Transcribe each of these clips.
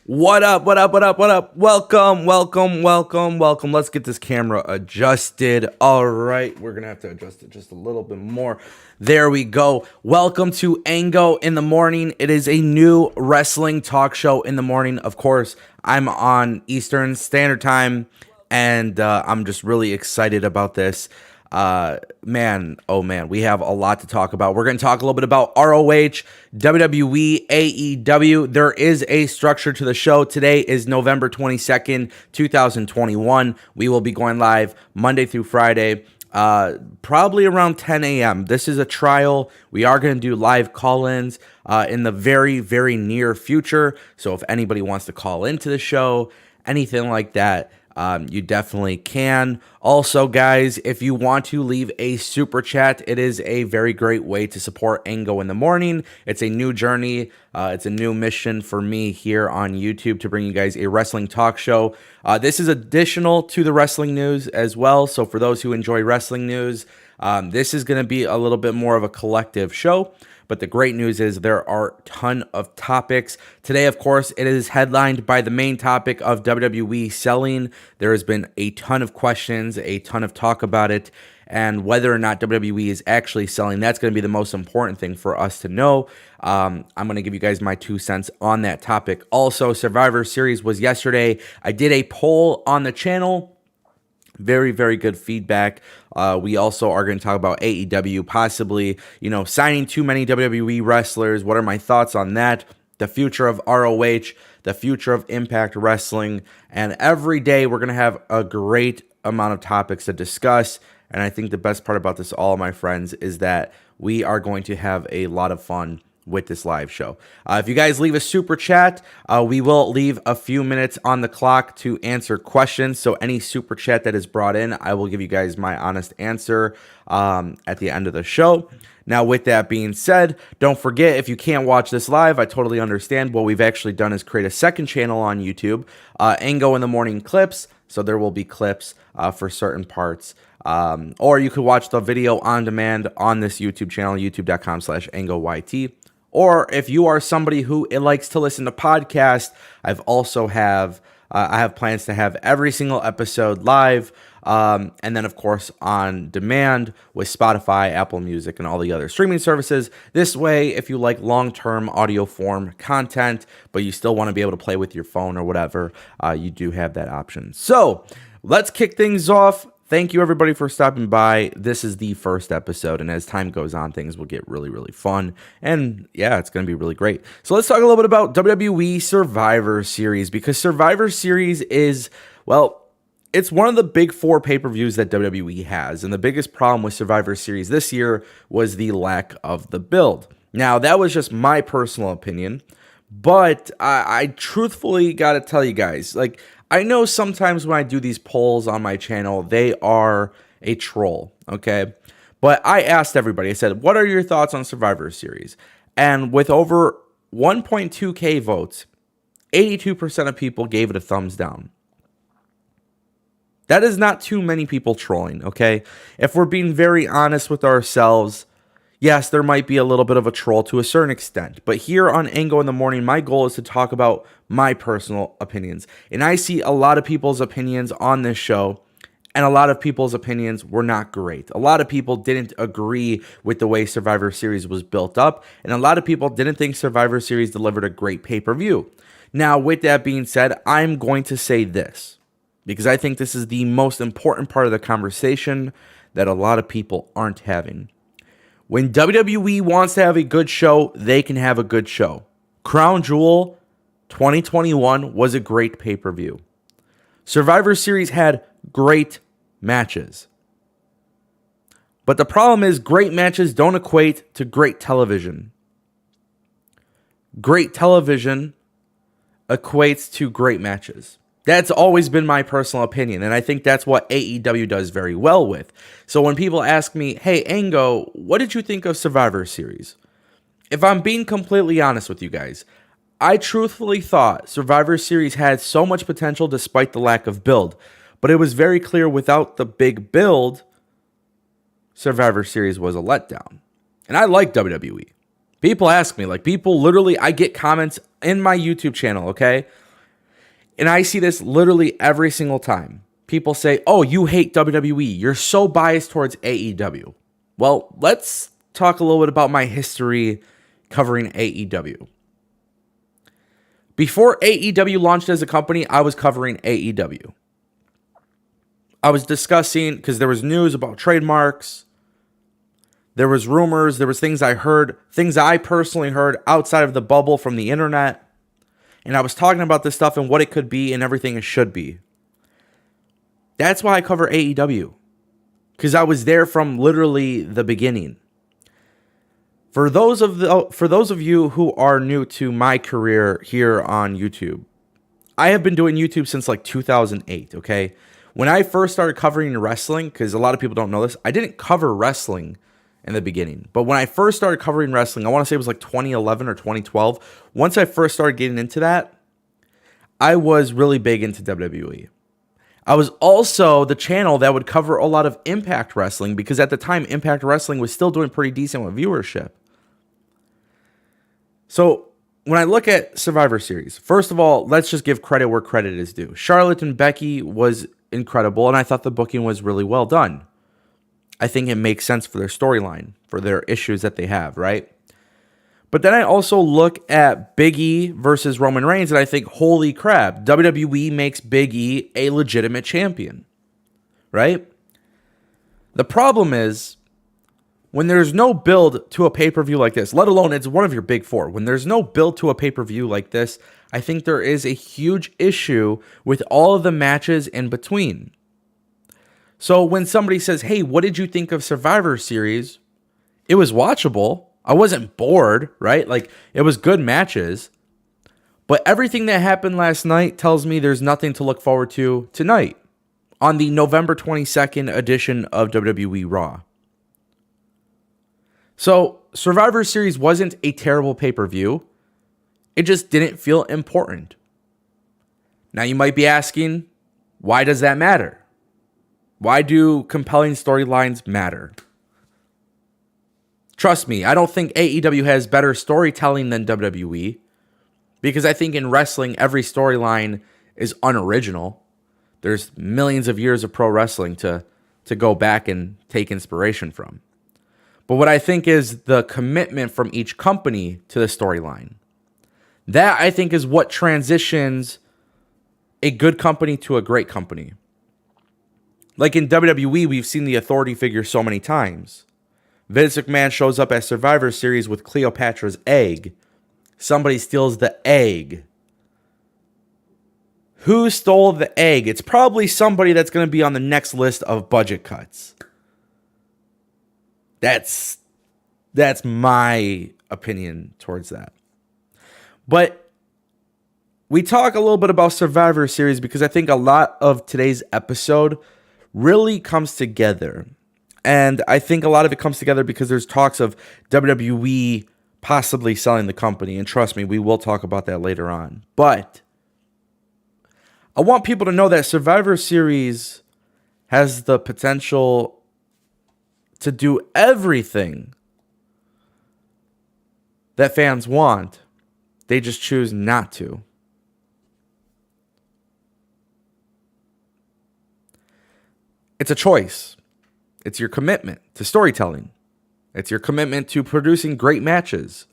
What up, what up, what up, what up? Welcome, welcome, welcome, welcome. Let's get this camera adjusted. All right, we're going to have to adjust it just a little bit more. There we go. Welcome to Ango in the Morning. It is a new wrestling talk show in the morning. Of course, I'm on Eastern Standard Time, and I'm just really excited about this. Man, oh man, we have a lot to talk about. We're going to talk a little bit about ROH, WWE, AEW. There is a structure to the show. Today is November 22nd, 2021. We will be going live Monday through Friday, probably around 10 a.m. This is a trial. We are going to do live call-ins in the very, very near future. So if anybody wants to call into the show, anything like that, you definitely can. Also, guys, if you want to leave a super chat, it is a very great way to support Ango in the Morning. It's a new journey. It's a new mission for me here on YouTube to bring you guys a wrestling talk show. This is additional to the wrestling news as well. So for those who enjoy wrestling news, this is going to be a little bit more of a collective show. But the great news is there are a ton of topics. Today, of course, it is headlined by the main topic of WWE selling. There has been a ton of questions, a ton of talk about it, and whether or not WWE is actually selling, that's going to be the most important thing for us to know. I'm going to give you guys my 2 cents on that topic. Also, Survivor Series was yesterday. I did a poll on the channel. Very, very good feedback. We also are going to talk about AEW possibly, signing too many WWE wrestlers. What are my thoughts on that? The future of ROH, the future of Impact Wrestling. And every day we're going to have a great amount of topics to discuss. And I think the best part about this all, my friends, is that we are going to have a lot of fun with this live show. If you guys leave a super chat, we will leave a few minutes on the clock to answer questions. So any super chat that is brought in, I will give you guys my honest answer at the end of the show. Now, with that being said, don't forget, if you can't watch this live, I totally understand. What we've actually done is create a second channel on YouTube, Ango in the Morning Clips. So there will be clips for certain parts. Or you could watch the video on demand on this YouTube channel, youtube.com/AngoYT. Or if you are somebody who likes to listen to podcasts, I have plans to have every single episode live, and then of course on demand with Spotify, Apple Music, and all the other streaming services. This way, if you like long-term audio form content, but you still want to be able to play with your phone or whatever, you do have that option. So let's kick things off. Thank you, everybody, for stopping by. This is the first episode, and as time goes on, things will get really, really fun. And yeah, it's going to be really great. So let's talk a little bit about WWE Survivor Series, because Survivor Series is, well, it's one of the big 4 pay-per-views that WWE has. And the biggest problem with Survivor Series this year was the lack of the build. Now, that was just my personal opinion, but I truthfully got to tell you guys, I know sometimes when I do these polls on my channel, they are a troll, okay? But I asked everybody, I said, what are your thoughts on Survivor Series? And with over 1.2K votes, 82% of people gave it a thumbs down. That is not too many people trolling, okay? If we're being very honest with ourselves, yes, there might be a little bit of a troll to a certain extent, but here on Ango in the Morning, my goal is to talk about my personal opinions. And I see a lot of people's opinions on this show, and a lot of people's opinions were not great. A lot of people didn't agree with the way Survivor Series was built up, and a lot of people didn't think Survivor Series delivered a great pay-per-view. Now, with that being said, I'm going to say this, because I think this is the most important part of the conversation that a lot of people aren't having. When WWE wants to have a good show, they can have a good show. Crown Jewel 2021 was a great pay-per-view. Survivor Series had great matches. But the problem is great matches don't equate to great television. Great television equates to great matches. That's always been my personal opinion, and I think that's what AEW does very well with. So when people ask me, hey, Ango, what did you think of Survivor Series? If I'm being completely honest with you guys, I truthfully thought Survivor Series had so much potential despite the lack of build. But it was very clear without the big build, Survivor Series was a letdown. And I like WWE. People ask me, people literally, I get comments in my YouTube channel, okay? And I see this literally every single time. People say, oh, you hate WWE. You're so biased towards AEW. Well, let's talk a little bit about my history covering AEW. Before AEW launched as a company, I was covering AEW. I was discussing, because there was news about trademarks, there was rumors, there was things I heard, things I personally heard outside of the bubble from the internet. And I was talking about this stuff and what it could be and everything it should be. That's why I cover AEW. Because I was there from literally the beginning. For those of you who are new to my career here on YouTube, I have been doing YouTube since like 2008, okay? When I first started covering wrestling, because a lot of people don't know this, I didn't cover wrestling in the beginning. But when I first started covering wrestling, I want to say it was like 2011 or 2012. Once I first started getting into that, I was really big into WWE. I was also the channel that would cover a lot of Impact Wrestling because at the time, Impact Wrestling was still doing pretty decent with viewership. So when I look at Survivor Series, first of all, let's just give credit where credit is due. Charlotte and Becky was incredible, and I thought the booking was really well done. I think it makes sense for their storyline, for their issues that they have, right? But then I also look at Big E versus Roman Reigns, and I think, holy crap, WWE makes Big E a legitimate champion, right? The problem is, when there's no build to a pay-per-view like this, let alone it's one of your big four, when there's no build to a pay-per-view like this, I think there is a huge issue with all of the matches in between. So when somebody says, hey, what did you think of Survivor Series? It was watchable. I wasn't bored, right? Like, it was good matches. But everything that happened last night tells me there's nothing to look forward to tonight on the November 22nd edition of WWE Raw. So, Survivor Series wasn't a terrible pay-per-view. It just didn't feel important. Now, you might be asking, why does that matter? Why do compelling storylines matter? Trust me, I don't think AEW has better storytelling than WWE, because I think in wrestling, every storyline is unoriginal. There's millions of years of pro wrestling to go back and take inspiration from. But what I think is the commitment from each company to the storyline. That, I think, is what transitions a good company to a great company. Like in WWE, we've seen the authority figure so many times. Vince McMahon shows up at Survivor Series with Cleopatra's egg. Somebody steals the egg. Who stole the egg? It's probably somebody that's going to be on the next list of budget cuts. That's my opinion towards that. But we talk a little bit about Survivor Series because I think a lot of today's episode really comes together. And I think a lot of it comes together because there's talks of WWE possibly selling the company. And trust me, we will talk about that later on. But I want people to know that Survivor Series has the potential to do everything that fans want. They just choose not to. It's a choice. It's your commitment to storytelling. It's your commitment to producing great matches.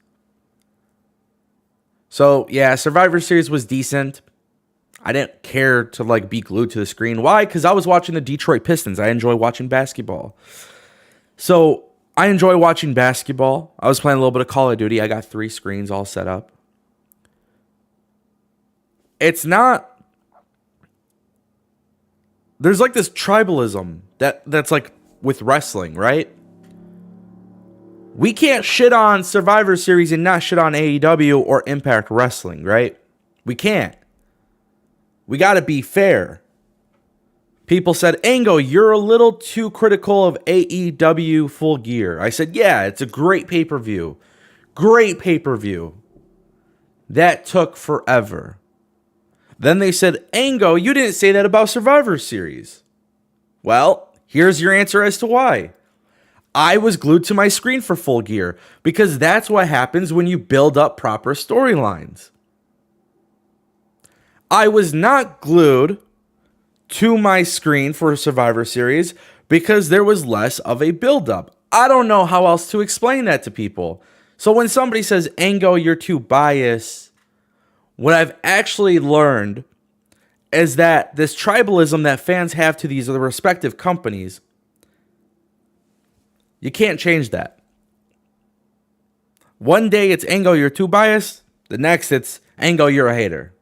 So, yeah, Survivor Series was decent. I didn't care to be glued to the screen. Why? Because I was watching the Detroit Pistons. I enjoy watching basketball. So, I enjoy watching basketball. I was playing a little bit of Call of Duty. I got 3 screens all set up. It's not... There's this tribalism that's with wrestling, right? We can't shit on Survivor Series and not shit on AEW or Impact Wrestling, right? We can't. We got to be fair. People said, Ango, you're a little too critical of AEW Full Gear. I said, yeah, it's a great pay-per-view. Great pay-per-view. That took forever. Then they said, Ango, you didn't say that about Survivor Series. Well, here's your answer as to why. I was glued to my screen for Full Gear because that's what happens when you build up proper storylines. I was not glued to my screen for Survivor Series because there was less of a buildup. I don't know how else to explain that to people. So when somebody says, Ango, you're too biased, what I've actually learned is that this tribalism that fans have to these respective companies, you can't change that. One day it's Ango, you're too biased. The next it's Ango, you're a hater.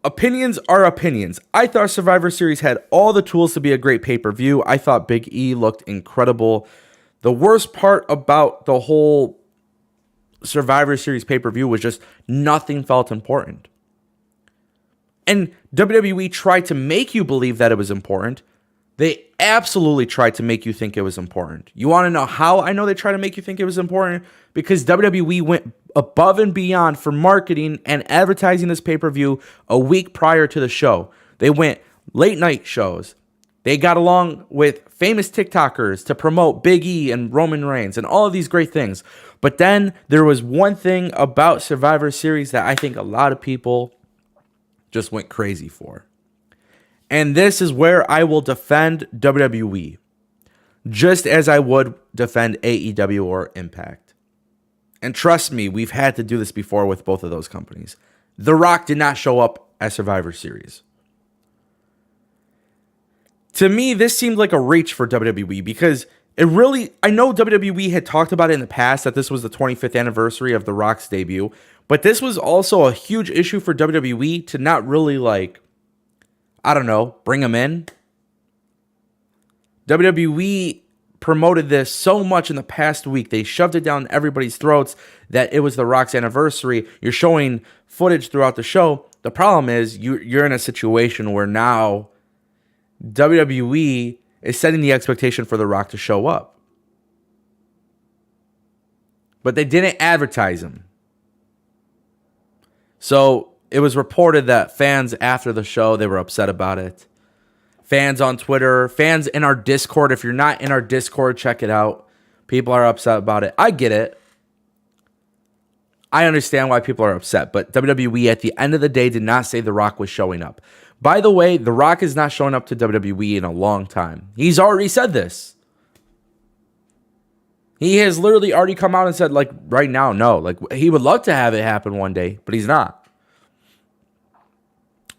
Opinions are opinions. I thought Survivor Series had all the tools to be a great pay-per-view. I thought Big E looked incredible. The worst part about the whole Survivor Series pay-per-view was just nothing felt important. And WWE tried to make you believe that it was important. They absolutely tried to make you think it was important. You want to know how I know they tried to make you think it was important? Because WWE went above and beyond for marketing and advertising this pay-per-view a week prior to the show. They went late night shows. They got along with famous TikTokers to promote Big E and Roman Reigns and all of these great things. But then there was one thing about Survivor Series that I think a lot of people just went crazy for. And this is where I will defend WWE, just as I would defend AEW or Impact. And trust me, we've had to do this before with both of those companies. The Rock did not show up at Survivor Series. To me, this seemed like a reach for WWE because I know WWE had talked about it in the past that this was the 25th anniversary of The Rock's debut, but this was also a huge issue for WWE to not really bring him in. WWE promoted this so much in the past week. They shoved it down everybody's throats that it was The Rock's anniversary. You're showing footage throughout the show. The problem is you're in a situation where now WWE is setting the expectation for The Rock to show up. But they didn't advertise him. So it was reported that fans after the show, they were upset about it. Fans on Twitter, fans in our Discord. If you're not in our Discord, check it out. People are upset about it. I get it. I understand why people are upset. But WWE at the end of the day did not say The Rock was showing up. By the way, The Rock is not showing up to WWE in a long time. He's already said this. He has literally already come out and said, right now, no. He would love to have it happen one day, but he's not.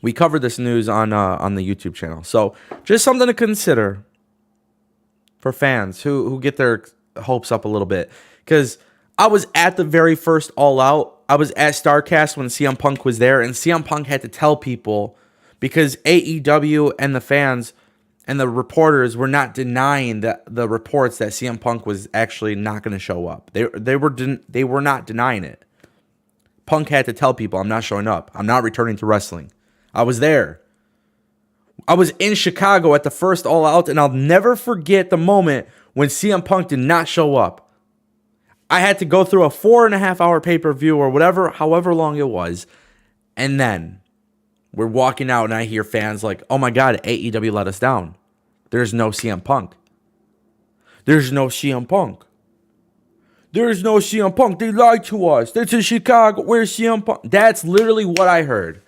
We covered this news on the YouTube channel. So just something to consider for fans who get their hopes up a little bit. Because I was at the very first All Out. I was at StarCast when CM Punk was there. And CM Punk had to tell people because AEW and the fans and the reporters were not denying the reports that CM Punk was actually not going to show up. They were not denying it. Punk had to tell people, I'm not showing up. I'm not returning to wrestling. I was there. I was in Chicago at the first All Out, and I'll never forget the moment when CM Punk did not show up. I had to go through a 4.5 hour pay-per-view or however long it was, and then we're walking out, and I hear fans like, oh my God, AEW let us down. There's no CM Punk. There's no CM Punk. There's no CM Punk. They lied to us. That's in Chicago. Where's CM Punk? That's literally what I heard.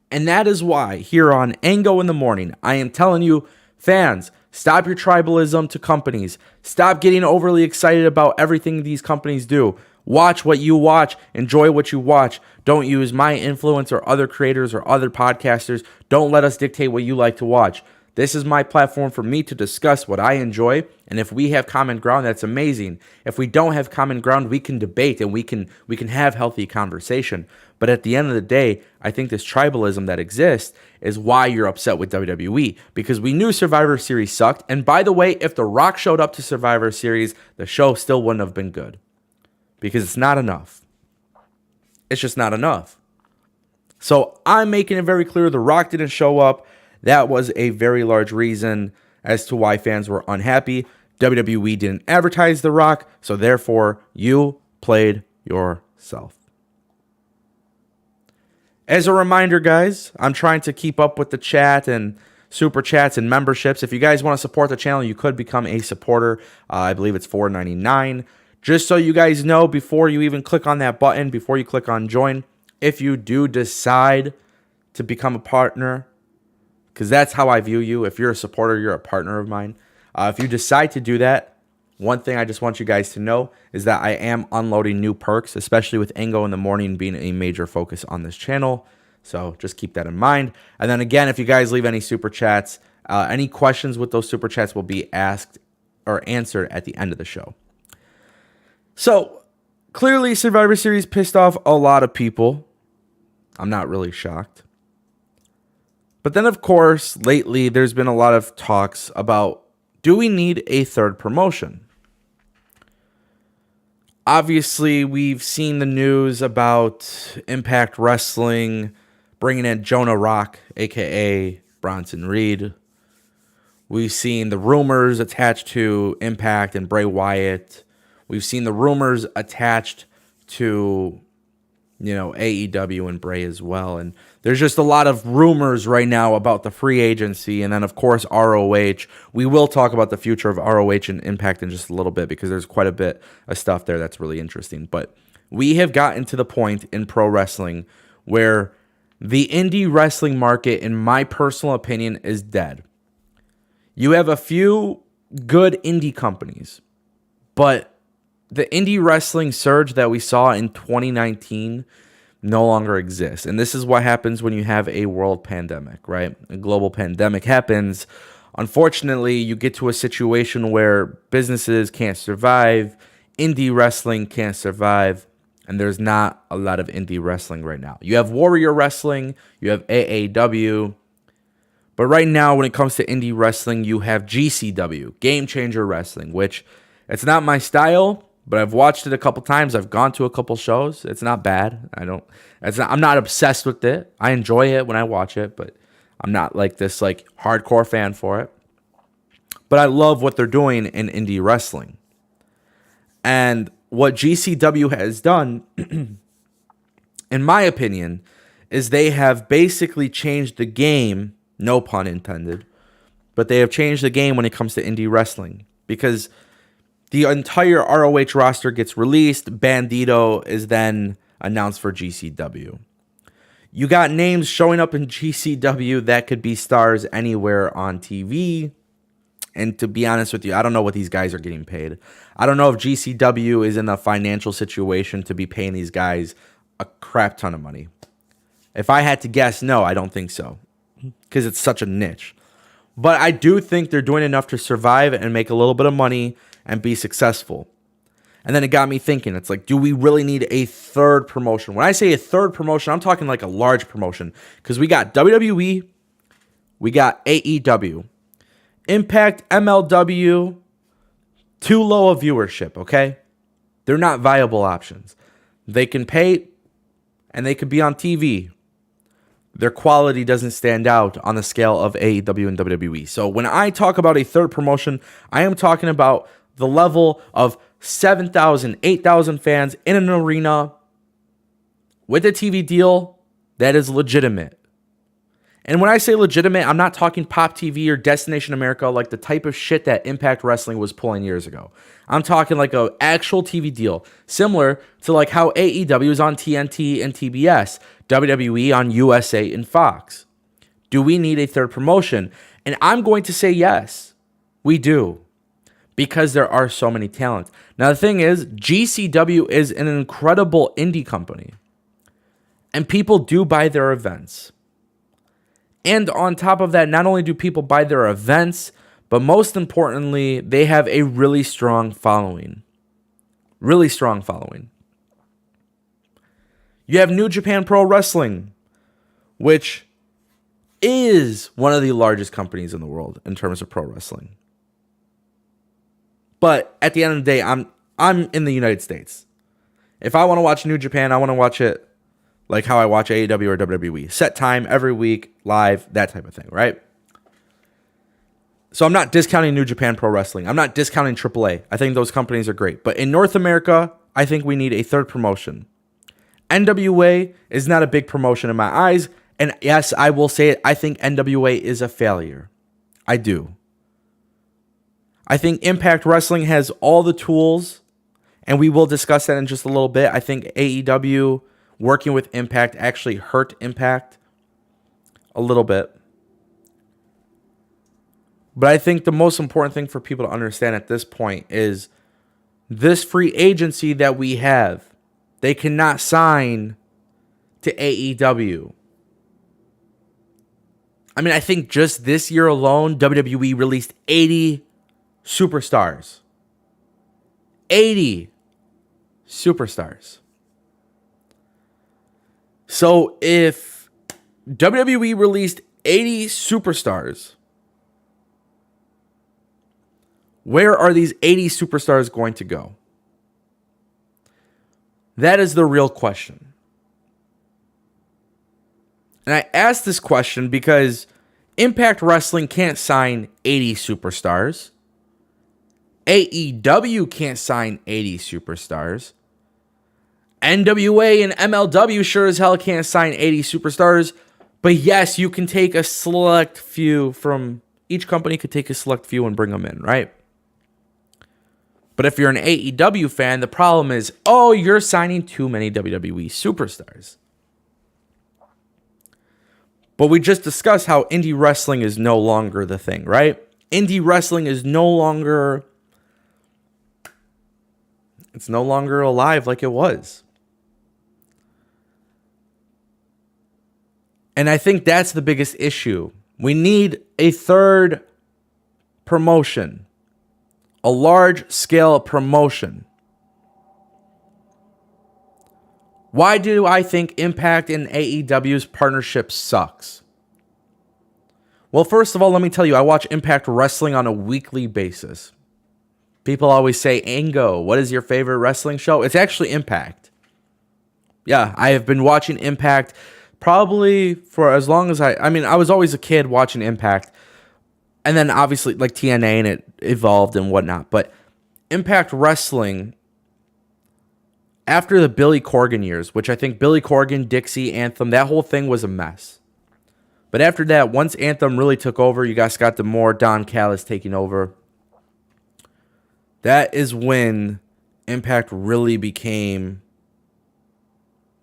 And that is why here on Ango in the Morning, I am telling you, fans, stop your tribalism to companies. Stop getting overly excited about everything these companies do. Watch what you watch. Enjoy what you watch. Don't use my influence or other creators or other podcasters. Don't let us dictate what you like to watch. This is my platform for me to discuss what I enjoy. And if we have common ground, that's amazing. If we don't have common ground, we can debate and we can have healthy conversation. But at the end of the day, I think this tribalism that exists is why you're upset with WWE. Because we knew Survivor Series sucked. And by the way, if The Rock showed up to Survivor Series, the show still wouldn't have been good. Because it's not enough. It's just not enough. So I'm making it very clear The Rock didn't show up. That was a very large reason as to why fans were unhappy. WWE didn't advertise The Rock, so therefore you played yourself. As a reminder, guys, I'm trying to keep up with the chat and super chats and memberships. If you guys want to support the channel, you could become a supporter. I believe it's $4.99. Just so you guys know, before you even click on that button, before you click on join, if you do decide to become a partner, because that's how I view you. If you're a supporter, you're a partner of mine. If you decide to do that, one thing I just want you guys to know is that I am unloading new perks, especially with Ango in the Morning being a major focus on this channel. So just keep that in mind. And then again, if you guys leave any super chats, any questions with those super chats will be asked or answered at the end of the show. So clearly Survivor Series pissed off a lot of people. I'm not really shocked. But then, of course, lately there's been a lot of talks about, do we need a third promotion? Obviously, we've seen the news about Impact Wrestling bringing in Jonah Rock, a.k.a. Bronson Reed. We've seen the rumors attached to Impact and Bray Wyatt. We've seen the rumors attached to, AEW and Bray as well. And there's just a lot of rumors right now about the free agency. And then, of course, ROH. We will talk about the future of ROH and Impact in just a little bit because there's quite a bit of stuff there that's really interesting. But we have gotten to the point in pro wrestling where the indie wrestling market, in my personal opinion, is dead. You have a few good indie companies, but the indie wrestling surge that we saw in 2019 no longer exists. And this is what happens when you have a world pandemic, right? A global pandemic happens. Unfortunately, you get to a situation where businesses can't survive, indie wrestling can't survive, and there's not a lot of indie wrestling right now. You have Warrior Wrestling, you have AAW, but right now when it comes to indie wrestling, you have GCW, Game Changer Wrestling, which it's not my style, but I've watched it a couple times. I've gone to a couple shows. It's not bad. I'm not obsessed with it. I enjoy it when I watch it, but I'm not like this hardcore fan for it. But I love what they're doing in indie wrestling. And what GCW has done, in my opinion, is they have basically changed the game, no pun intended, but they have changed the game when it comes to indie wrestling. Because the entire ROH roster gets released. Bandito is then announced for GCW. You got names showing up in GCW that could be stars anywhere on TV. And to be honest with you, I don't know what these guys are getting paid. I don't know if GCW is in a financial situation to be paying these guys a crap ton of money. If I had to guess, no, I don't think so. Because it's such a niche. But I do think they're doing enough to survive and make a little bit of money and be successful. And then it got me thinking, it's like, do we really need a third promotion? When I say a third promotion, I'm talking like a large promotion. Because we got WWE, we got AEW, Impact, MLW, too low a viewership, okay? They're not viable options. They can pay, and they could be on TV. Their quality doesn't stand out on the scale of AEW and WWE. So when I talk about a third promotion, I am talking about the level of 7,000, 8,000 fans in an arena with a TV deal that is legitimate. And when I say legitimate, I'm not talking Pop TV or Destination America, like the type of shit that Impact Wrestling was pulling years ago. I'm talking like an actual TV deal, similar to like how AEW is on TNT and TBS, WWE on USA and Fox. Do we need a third promotion? And I'm going to say yes, we do. Because there are so many talents. Now, the thing is, GCW is an incredible indie company. And people do buy their events. And on top of that, not only do people buy their events, but most importantly, they have a really strong following. Really strong following. You have New Japan Pro Wrestling, which is one of the largest companies in the world in terms of pro wrestling. But at the end of the day, I'm in the United States. If I want to watch New Japan, I want to watch it like how I watch AEW or WWE. Set time every week, live, that type of thing, right? So I'm not discounting New Japan Pro Wrestling. I'm not discounting AAA. I think those companies are great. But in North America, I think we need a third promotion. NWA is not a big promotion in my eyes. And yes, I will say it. I think NWA is a failure. I do. I think Impact Wrestling has all the tools, and we will discuss that in just a little bit. I think AEW working with Impact actually hurt Impact a little bit. But I think the most important thing for people to understand at this point is this free agency that we have, they cannot sign to AEW. I mean, I think just this year alone, WWE released 80 superstars. 80 superstars. So if WWE released 80 superstars, where are these 80 superstars going to go? That is the real question. And I ask this question because Impact Wrestling can't sign 80 superstars. AEW can't sign 80 superstars. NWA and MLW sure as hell can't sign 80 superstars. But yes, you can take a select few from each company, could take a select few and bring them in, right? But if you're an AEW fan, the problem is, oh, you're signing too many WWE superstars. But we just discussed how indie wrestling is no longer the thing, right? Indie wrestling is no longer, it's no longer alive like it was. And I think that's the biggest issue. We need a third promotion, a large-scale promotion. Why do I think Impact and AEW's partnership sucks? Well, first of all, let me tell you, I watch Impact Wrestling on a weekly basis. People always say, Ango, what is your favorite wrestling show? It's actually Impact. Yeah, I have been watching Impact probably for as long as I was always a kid watching Impact. And then obviously like TNA and it evolved and whatnot. But Impact Wrestling, after the Billy Corgan years, which I think Billy Corgan, Dixie, Anthem, that whole thing was a mess. But after that, once Anthem really took over, you got Scott D'Amore, Don Callis taking over. That is when Impact really became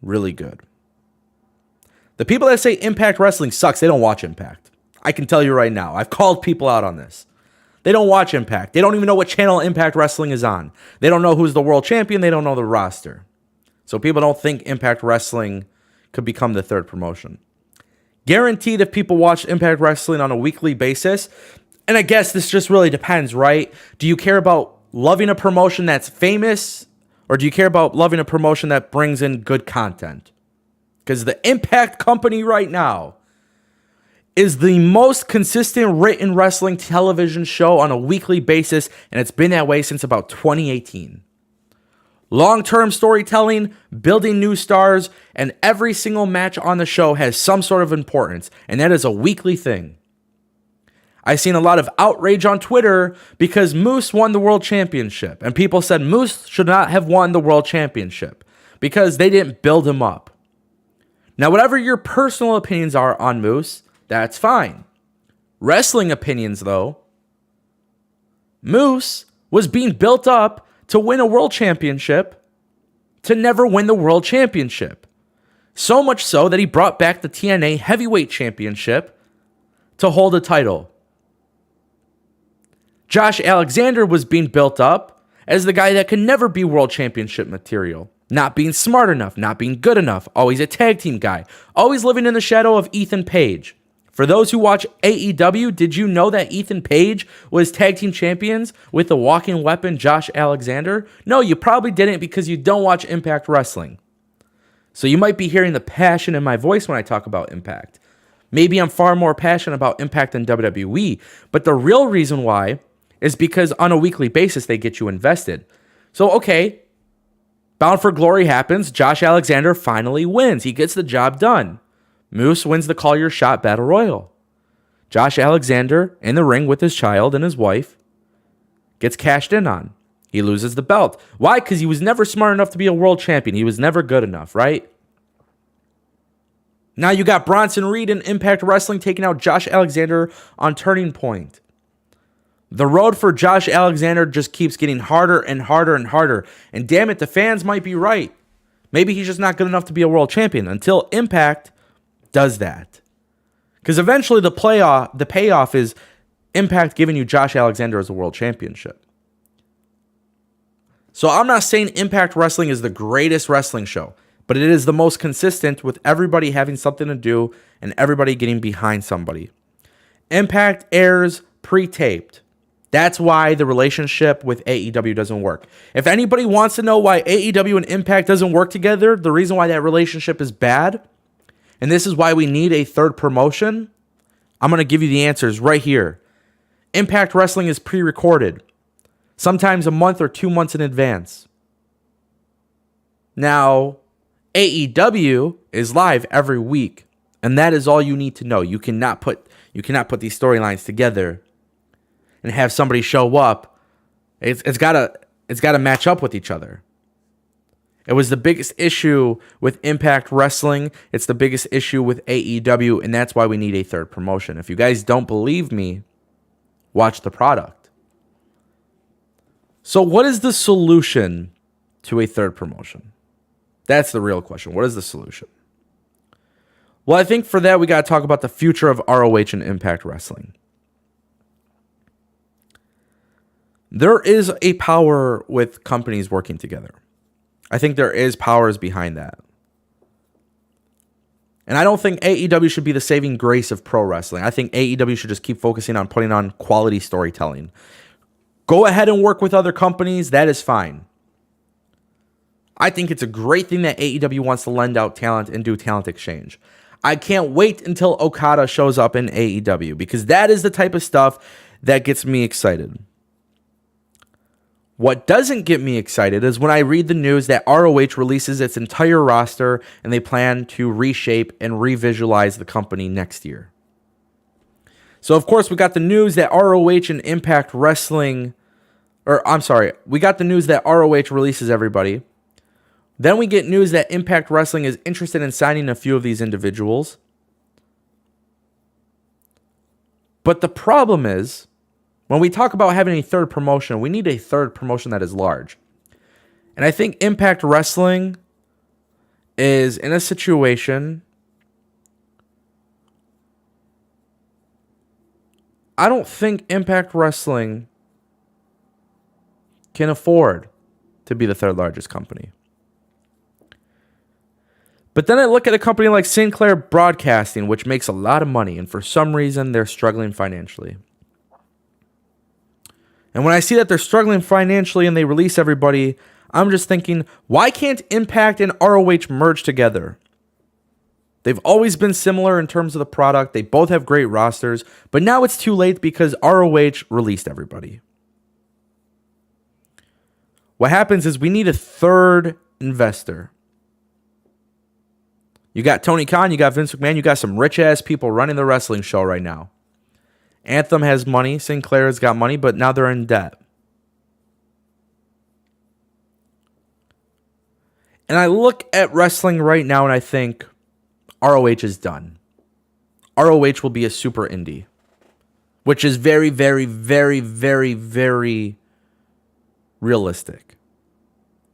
really good. The people that say Impact Wrestling sucks, they don't watch Impact. I can tell you right now. I've called people out on this. They don't watch Impact. They don't even know what channel Impact Wrestling is on. They don't know who's the world champion. They don't know the roster. So people don't think Impact Wrestling could become the third promotion. Guaranteed if people watch Impact Wrestling on a weekly basis, and I guess this just really depends, right? Do you care about loving a promotion that's famous, or do you care about loving a promotion that brings in good content? Because the Impact Company right now is the most consistent written wrestling television show on a weekly basis, and it's been that way since about 2018. Long-term storytelling, building new stars, and every single match on the show has some sort of importance, and that is a weekly thing. I've seen a lot of outrage on Twitter because Moose won the world championship, and people said Moose should not have won the world championship because they didn't build him up. Now, whatever your personal opinions are on Moose, that's fine. Wrestling opinions, though, Moose was being built up to win a world championship, to never win the world championship. So much so that he brought back the TNA heavyweight championship to hold a title. Josh Alexander was being built up as the guy that could never be world championship material. Not being smart enough, not being good enough, always a tag team guy, always living in the shadow of Ethan Page. For those who watch AEW, did you know that Ethan Page was tag team champions with the walking weapon Josh Alexander? No, you probably didn't because you don't watch Impact Wrestling. So you might be hearing the passion in my voice when I talk about Impact. Maybe I'm far more passionate about Impact than WWE, but the real reason why is because on a weekly basis they get you invested. So okay, Bound for Glory happens, Josh Alexander finally wins. He gets the job done. Moose wins the Call Your Shot Battle Royal. Josh Alexander, in the ring with his child and his wife, gets cashed in on. He loses the belt. Why? Because he was never smart enough to be a world champion. He was never good enough, right? Now you got Bronson Reed in Impact Wrestling taking out Josh Alexander on Turning Point. The road for Josh Alexander just keeps getting harder and harder and harder. And damn it, the fans might be right. Maybe he's just not good enough to be a world champion until Impact does that. Because eventually the payoff is Impact giving you Josh Alexander as a world championship. So I'm not saying Impact Wrestling is the greatest wrestling show, but it is the most consistent with everybody having something to do and everybody getting behind somebody. Impact airs pre-taped. That's why the relationship with AEW doesn't work. If anybody wants to know why AEW and Impact doesn't work together, the reason why that relationship is bad, and this is why we need a third promotion, I'm going to give you the answers right here. Impact Wrestling is pre-recorded, sometimes a month or 2 months in advance. Now, AEW is live every week, and that is all you need to know. You cannot put these storylines together and have somebody show up. It's gotta match up with each other. It was the biggest issue with Impact Wrestling. It's the biggest issue with AEW, and that's why we need a third promotion. If you guys don't believe me, watch the product. So what is the solution to a third promotion? That's the real question. What is the solution? Well, I think for that, we got to talk about the future of ROH and Impact Wrestling. There is a power with companies working together. I think there is powers behind that. And I don't think AEW should be the saving grace of pro wrestling. I think AEW should just keep focusing on putting on quality storytelling. Go ahead and work with other companies. That is fine. I think it's a great thing that AEW wants to lend out talent and do talent exchange. I can't wait until Okada shows up in AEW because that is the type of stuff that gets me excited. What doesn't get me excited is when I read the news that ROH releases its entire roster and they plan to reshape and revisualize the company next year. So, of course, we got the news that ROH and Impact Wrestling, we got the news that ROH releases everybody. Then we get news that Impact Wrestling is interested in signing a few of these individuals. But the problem is, when we talk about having a third promotion, we need a third promotion that is large. And I think Impact Wrestling is in a situation. I don't think Impact Wrestling can afford to be the third largest company. But then I look at a company like Sinclair Broadcasting, which makes a lot of money, and for some reason they're struggling financially. And when I see that they're struggling financially and they release everybody, I'm just thinking, why can't Impact and ROH merge together? They've always been similar in terms of the product. They both have great rosters, but now it's too late because ROH released everybody. What happens is we need a third investor. You got Tony Khan, you got Vince McMahon, you got some rich-ass people running the wrestling show right now. Anthem has money, Sinclair has got money, but now they're in debt. And I look at wrestling right now and I think ROH is done. ROH will be a super indie, which is very, very, very, very, very realistic.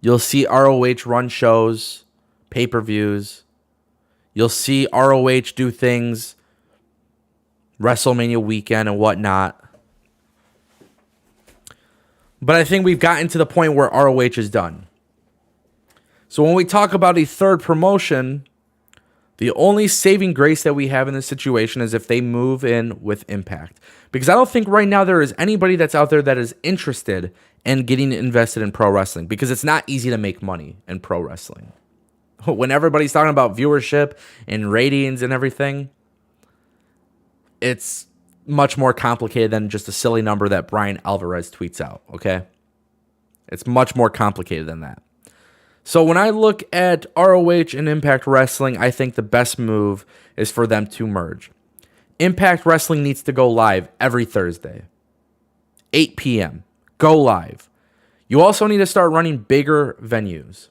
You'll see ROH run shows, pay-per-views. You'll see ROH do things, WrestleMania weekend and whatnot. But I think we've gotten to the point where ROH is done. So when we talk about a third promotion, the only saving grace that we have in this situation is if they move in with Impact. Because I don't think right now there is anybody that's out there that is interested in getting invested in pro wrestling. Because it's not easy to make money in pro wrestling. When everybody's talking about viewership and ratings and everything, it's much more complicated than just a silly number that Brian Alvarez tweets out, okay? It's much more complicated than that. So when I look at ROH and Impact Wrestling, I think the best move is for them to merge. Impact Wrestling needs to go live every Thursday, 8 p.m. Go live. You also need to start running bigger venues.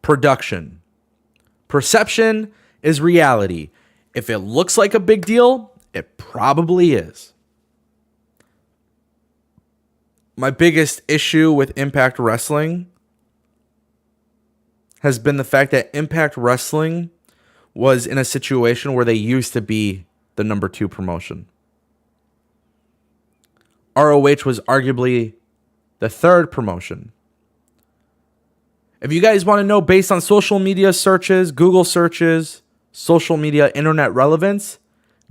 Production. Perception is reality. If it looks like a big deal, it probably is. My biggest issue with Impact Wrestling has been the fact that Impact Wrestling was in a situation where they used to be the number 2 promotion. ROH was arguably the 3rd promotion. If you guys want to know based on social media searches, Google searches, social media internet relevance,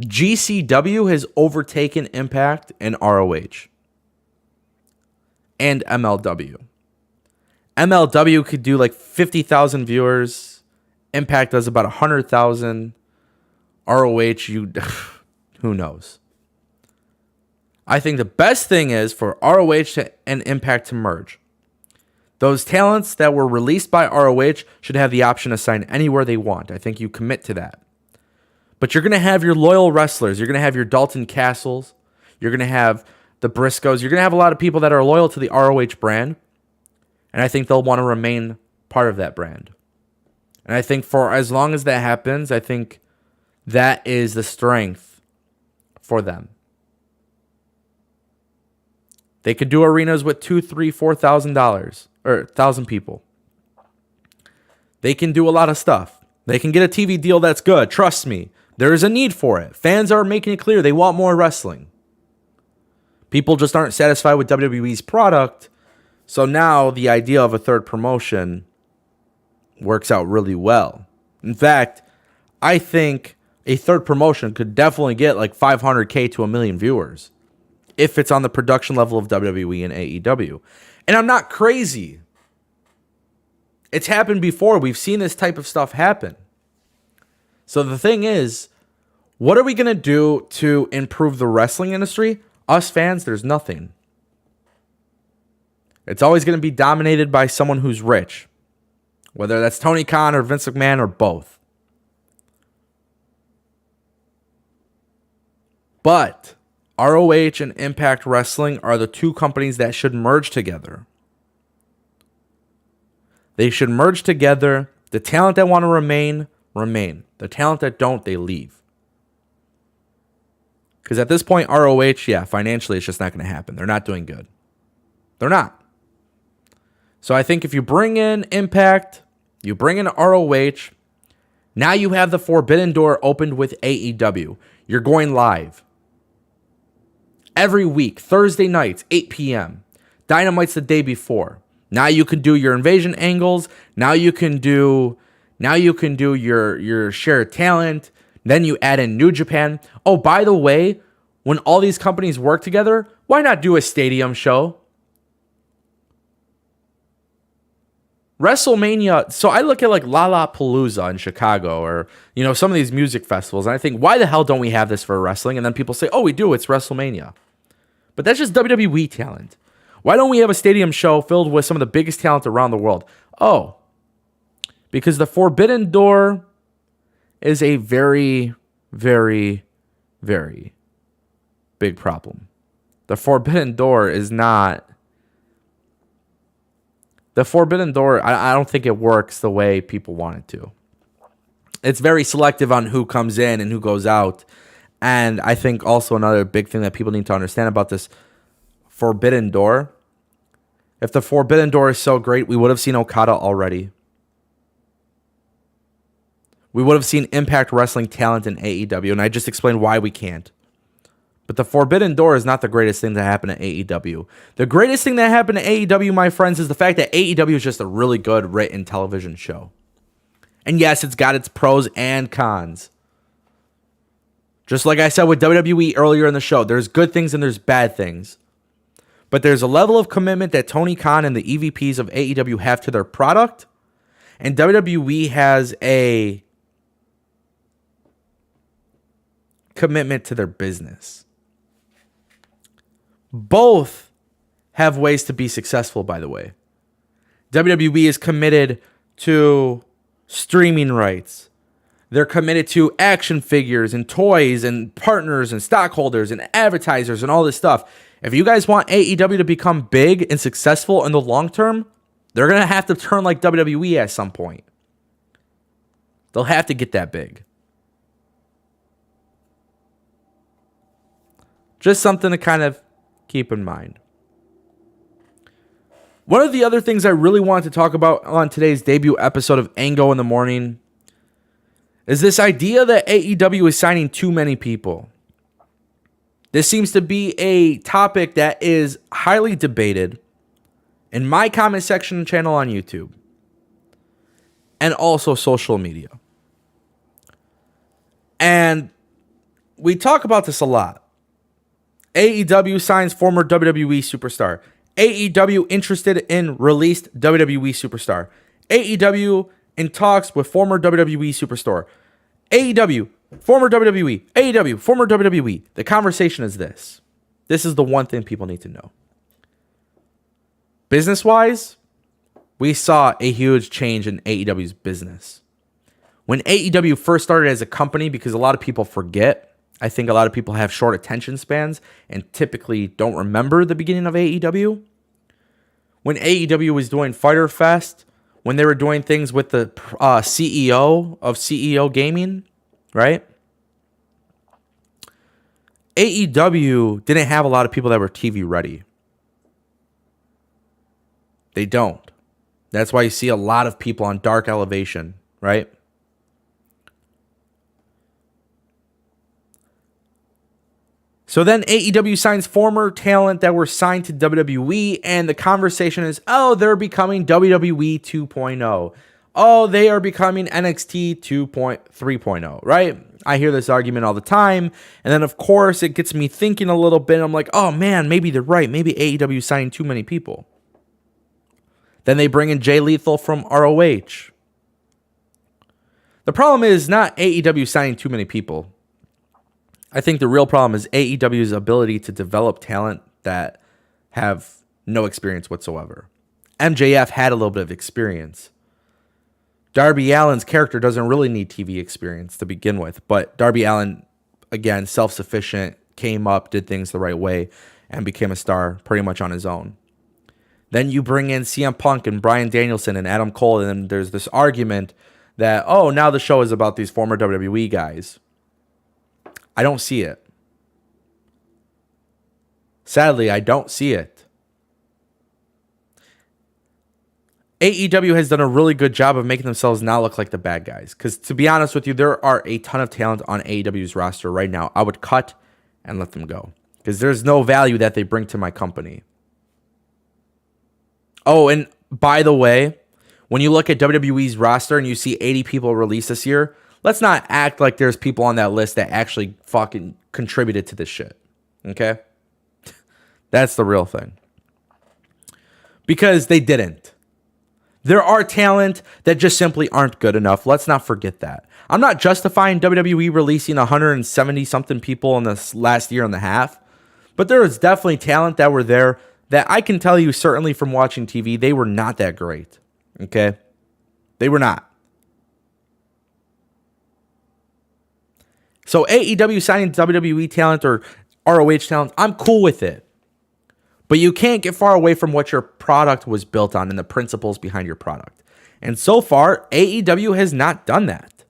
GCW has overtaken Impact and ROH and MLW. MLW could do like 50,000 viewers. Impact does about 100,000. ROH, who knows? I think the best thing is for ROH and Impact to merge. Those talents that were released by ROH should have the option to sign anywhere they want. I think you commit to that. But you're going to have your loyal wrestlers. You're going to have your Dalton Castles. You're going to have the Briscoes. You're going to have a lot of people that are loyal to the ROH brand. And I think they'll want to remain part of that brand. And I think for as long as that happens, I think that is the strength for them. They could do arenas with $2,000, $3,000, $4,000 or 1,000 people. They can do a lot of stuff. They can get a TV deal that's good. Trust me, there is a need for it. Fans are making it clear they want more wrestling. People just aren't satisfied with WWE's product. So now the idea of a 3rd promotion works out really well. In fact, I think a 3rd promotion could definitely get like 500K to 1 million viewers if it's on the production level of WWE and AEW. And I'm not crazy. It's happened before. We've seen this type of stuff happen. So the thing is, what are we going to do to improve the wrestling industry? Us fans, there's nothing. It's always going to be dominated by someone who's rich. Whether that's Tony Khan or Vince McMahon or both. But ROH and Impact Wrestling are the 2 companies that should merge together. They should merge together. The talent that want to remain. The talent that don't, they leave. Because at this point, ROH, financially, it's just not going to happen. They're not doing good. They're not. So I think if you bring in Impact, you bring in ROH, now you have the forbidden door opened with AEW. You're going live. Every week, Thursday nights, 8 p.m. Dynamite's the day before. Now you can do your invasion angles. Now you can do your shared talent. Then you add in New Japan. Oh, by the way, when all these companies work together, why not do a stadium show? WrestleMania, so I look at like Lollapalooza in Chicago or, some of these music festivals, and I think, why the hell don't we have this for wrestling? And then people say, oh, we do, it's WrestleMania. But that's just WWE talent. Why don't we have a stadium show filled with some of the biggest talent around the world? Oh, because the Forbidden Door is a very, very, very big problem. The Forbidden Door is not... The Forbidden Door, I don't think it works the way people want it to. It's very selective on who comes in and who goes out. And I think also another big thing that people need to understand about this Forbidden Door, if the Forbidden Door is so great, we would have seen Okada already. We would have seen Impact Wrestling talent in AEW, and I just explained why we can't. But the Forbidden Door is not the greatest thing that happened at AEW. The greatest thing that happened to AEW, my friends, is the fact that AEW is just a really good written television show. And yes, it's got its pros and cons. Just like I said with WWE earlier in the show, there's good things and there's bad things. But there's a level of commitment that Tony Khan and the EVPs of AEW have to their product. And WWE has a commitment to their business. Both have ways to be successful, by the way. WWE is committed to streaming rights. They're committed to action figures and toys and partners and stockholders and advertisers and all this stuff. If you guys want AEW to become big and successful in the long term, they're going to have to turn like WWE at some point. They'll have to get that big. Just something to kind of keep in mind. One of the other things I really wanted to talk about on today's debut episode of Ango in the Morning is this idea that AEW is signing too many people. This seems to be a topic that is highly debated in my comment section channel on YouTube and also social media. And we talk about this a lot. AEW signs former WWE superstar. AEW interested in released WWE superstar. AEW in talks with former WWE superstar. AEW, former WWE. AEW, former WWE. The conversation is this. This is the one thing people need to know. Business-wise, we saw a huge change in AEW's business. When AEW first started as a company, because a lot of people forget, I think a lot of people have short attention spans and typically don't remember the beginning of AEW. When AEW was doing Fyter Fest, when they were doing things with the CEO of CEO Gaming, right? AEW didn't have a lot of people that were TV ready. They don't. That's why you see a lot of people on Dark Elevation, right? So then AEW signs former talent that were signed to WWE, and the conversation is, oh, they're becoming WWE 2.0. Oh, they are becoming NXT 2.3.0, right? I hear this argument all the time, and then of course it gets me thinking a little bit. I'm like, oh man, maybe they're right. Maybe AEW is signing too many people. Then they bring in Jay Lethal from ROH. The problem is not AEW signing too many people. I think the real problem is AEW's ability to develop talent that have no experience whatsoever. MJF had a little bit of experience. Darby Allin's character doesn't really need TV experience to begin with, but Darby Allin, again, self-sufficient, came up, did things the right way, and became a star pretty much on his own. Then you bring in CM Punk and Bryan Danielson and Adam Cole, and then there's this argument that, oh, now the show is about these former WWE guys. I don't see it. Sadly, I don't see it. AEW has done a really good job of making themselves now look like the bad guys. Because to be honest with you, there are a ton of talent on AEW's roster right now. I would cut and let them go. Because there's no value that they bring to my company. Oh, and by the way, when you look at WWE's roster and you see 80 people released this year, let's not act like there's people on that list that actually fucking contributed to this shit. Okay? That's the real thing. Because they didn't. There are talent that just simply aren't good enough. Let's not forget that. I'm not justifying WWE releasing 170-something people in this last year and a half, but there is definitely talent that were there that I can tell you certainly from watching TV, they were not that great. Okay? They were not. So AEW signing WWE talent or ROH talent, I'm cool with it. But you can't get far away from what your product was built on and the principles behind your product. And so far, AEW has not done that.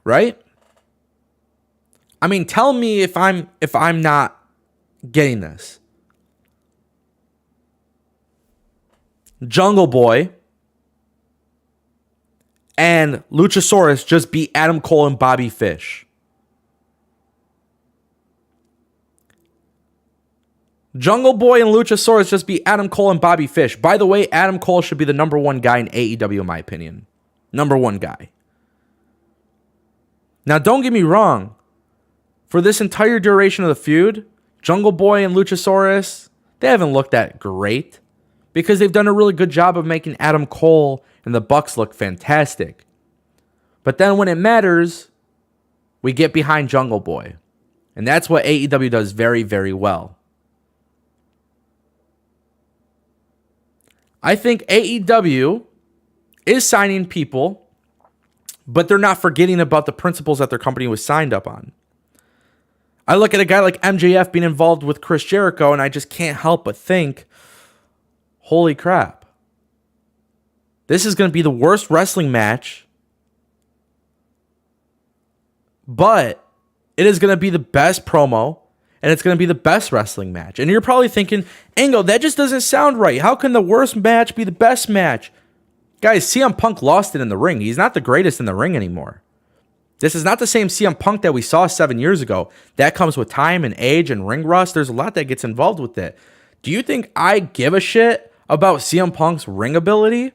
Right? I mean, tell me if I'm not getting this. Jungle Boy and Luchasaurus just beat Adam Cole and Bobby Fish. Jungle Boy and Luchasaurus just beat Adam Cole and Bobby Fish. By the way, Adam Cole should be the number one guy in AEW, in my opinion. Number one guy. Now, don't get me wrong. For this entire duration of the feud, Jungle Boy and Luchasaurus, they haven't looked that great because they've done a really good job of making Adam Cole and the Bucks look fantastic. But then when it matters, we get behind Jungle Boy. And that's what AEW does very, very well. I think AEW is signing people, but they're not forgetting about the principles that their company was signed up on. I look at a guy like MJF being involved with Chris Jericho, and I just can't help but think, holy crap. This is going to be the worst wrestling match, but it is going to be the best promo, and it's going to be the best wrestling match. And you're probably thinking, Ango, that just doesn't sound right. How can the worst match be the best match? Guys, CM Punk lost it in the ring. He's not the greatest in the ring anymore. This is not the same CM Punk that we saw 7 years ago. That comes with time and age and ring rust. There's a lot that gets involved with it. Do you think I give a shit about CM Punk's ring ability?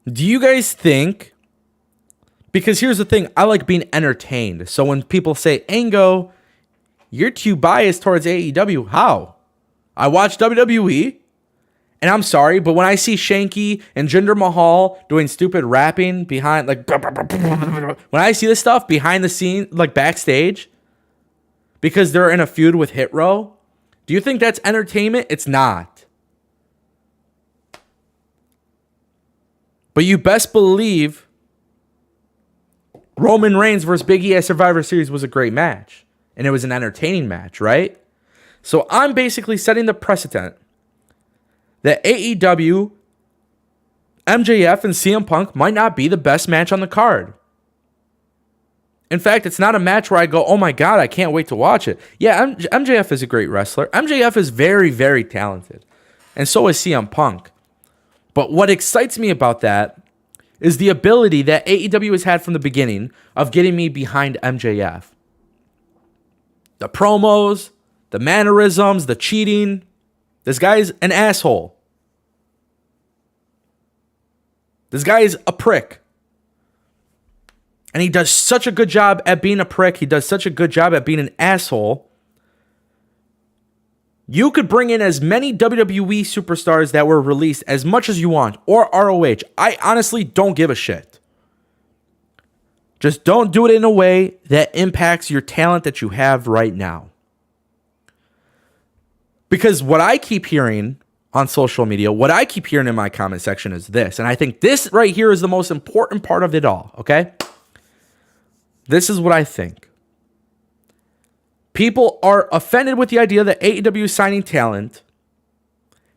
Do you guys think... Because here's the thing. I like being entertained. So when people say, Ango, you're too biased towards AEW. How? I watch WWE. And I'm sorry, but when I see Shanky and Jinder Mahal doing stupid rapping behind, like, when I see this stuff behind the scene, like backstage, because they're in a feud with Hit Row, do you think that's entertainment? It's not. But you best believe Roman Reigns versus Big E at Survivor Series was a great match. And it was an entertaining match, right? So I'm basically setting the precedent that AEW, MJF, and CM Punk might not be the best match on the card. In fact, it's not a match where I go, oh my God, I can't wait to watch it. Yeah, MJF is a great wrestler. MJF is very, very talented. And so is CM Punk. But what excites me about that is the ability that AEW has had from the beginning of getting me behind MJF. The promos, the mannerisms, the cheating. This guy's an asshole. This guy's a prick. And he does such a good job at being a prick. He does such a good job at being an asshole. You could bring in as many WWE superstars that were released as much as you want, or ROH. I honestly don't give a shit. Just don't do it in a way that impacts your talent that you have right now. Because what I keep hearing on social media, what I keep hearing in my comment section is this. And I think this right here is the most important part of it all, okay? This is what I think. People are offended with the idea that AEW is signing talent,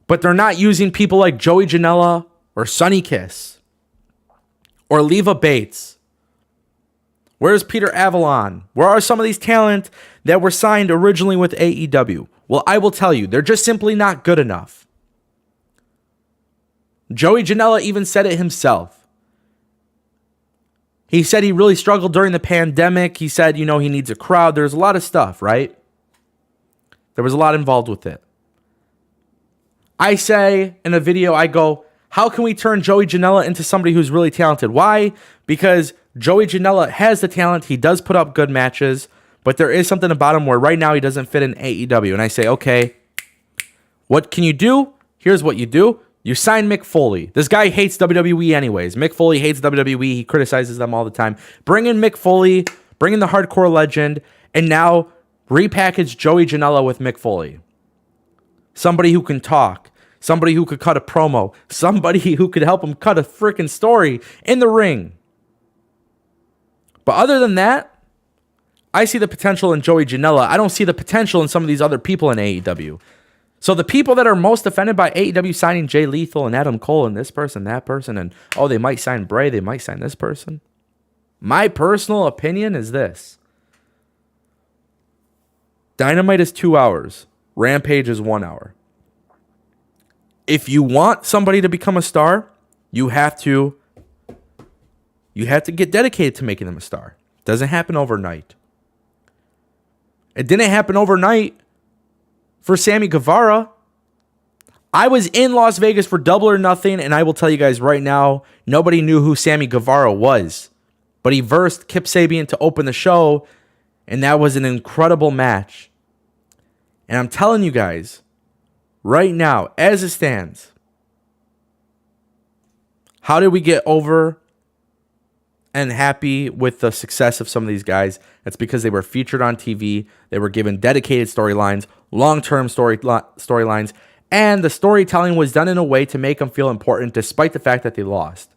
but they're not using people like Joey Janela or Sonny Kiss or Leva Bates. Where's Peter Avalon? Where are some of these talent that were signed originally with AEW? Well, I will tell you, they're just simply not good enough. Joey Janela even said it himself. He said he really struggled during the pandemic. He said, he needs a crowd. There's a lot of stuff, right? There was a lot involved with it. I say in a video, I go, how can we turn Joey Janela into somebody who's really talented? Why? Because Joey Janela has the talent. He does put up good matches. But there is something about him where right now he doesn't fit in AEW. And I say, okay, what can you do? Here's what you do. You sign Mick Foley. This guy hates WWE anyways. Mick Foley hates WWE. He criticizes them all the time. Bring in Mick Foley. Bring in the hardcore legend. And now repackage Joey Janela with Mick Foley. Somebody who can talk. Somebody who could cut a promo. Somebody who could help him cut a freaking story in the ring. But other than that, I see the potential in Joey Janela. I don't see the potential in some of these other people in AEW. So the people that are most offended by AEW signing Jay Lethal and Adam Cole and this person, that person, and they might sign Bray, they might sign this person. My personal opinion is this. Dynamite is 2 hours. Rampage is 1 hour. If you want somebody to become a star, you have to get dedicated to making them a star. It doesn't happen overnight. It didn't happen overnight for Sammy Guevara. I was in Las Vegas for Double or Nothing, and I will tell you guys right now, nobody knew who Sammy Guevara was. But he versed Kip Sabian to open the show, and that was an incredible match. And I'm telling you guys, right now, as it stands, how did we get over and happy with the success of some of these guys? That's because they were featured on TV. They were given dedicated storylines, long-term storylines, and the storytelling was done in a way to make them feel important despite the fact that they lost.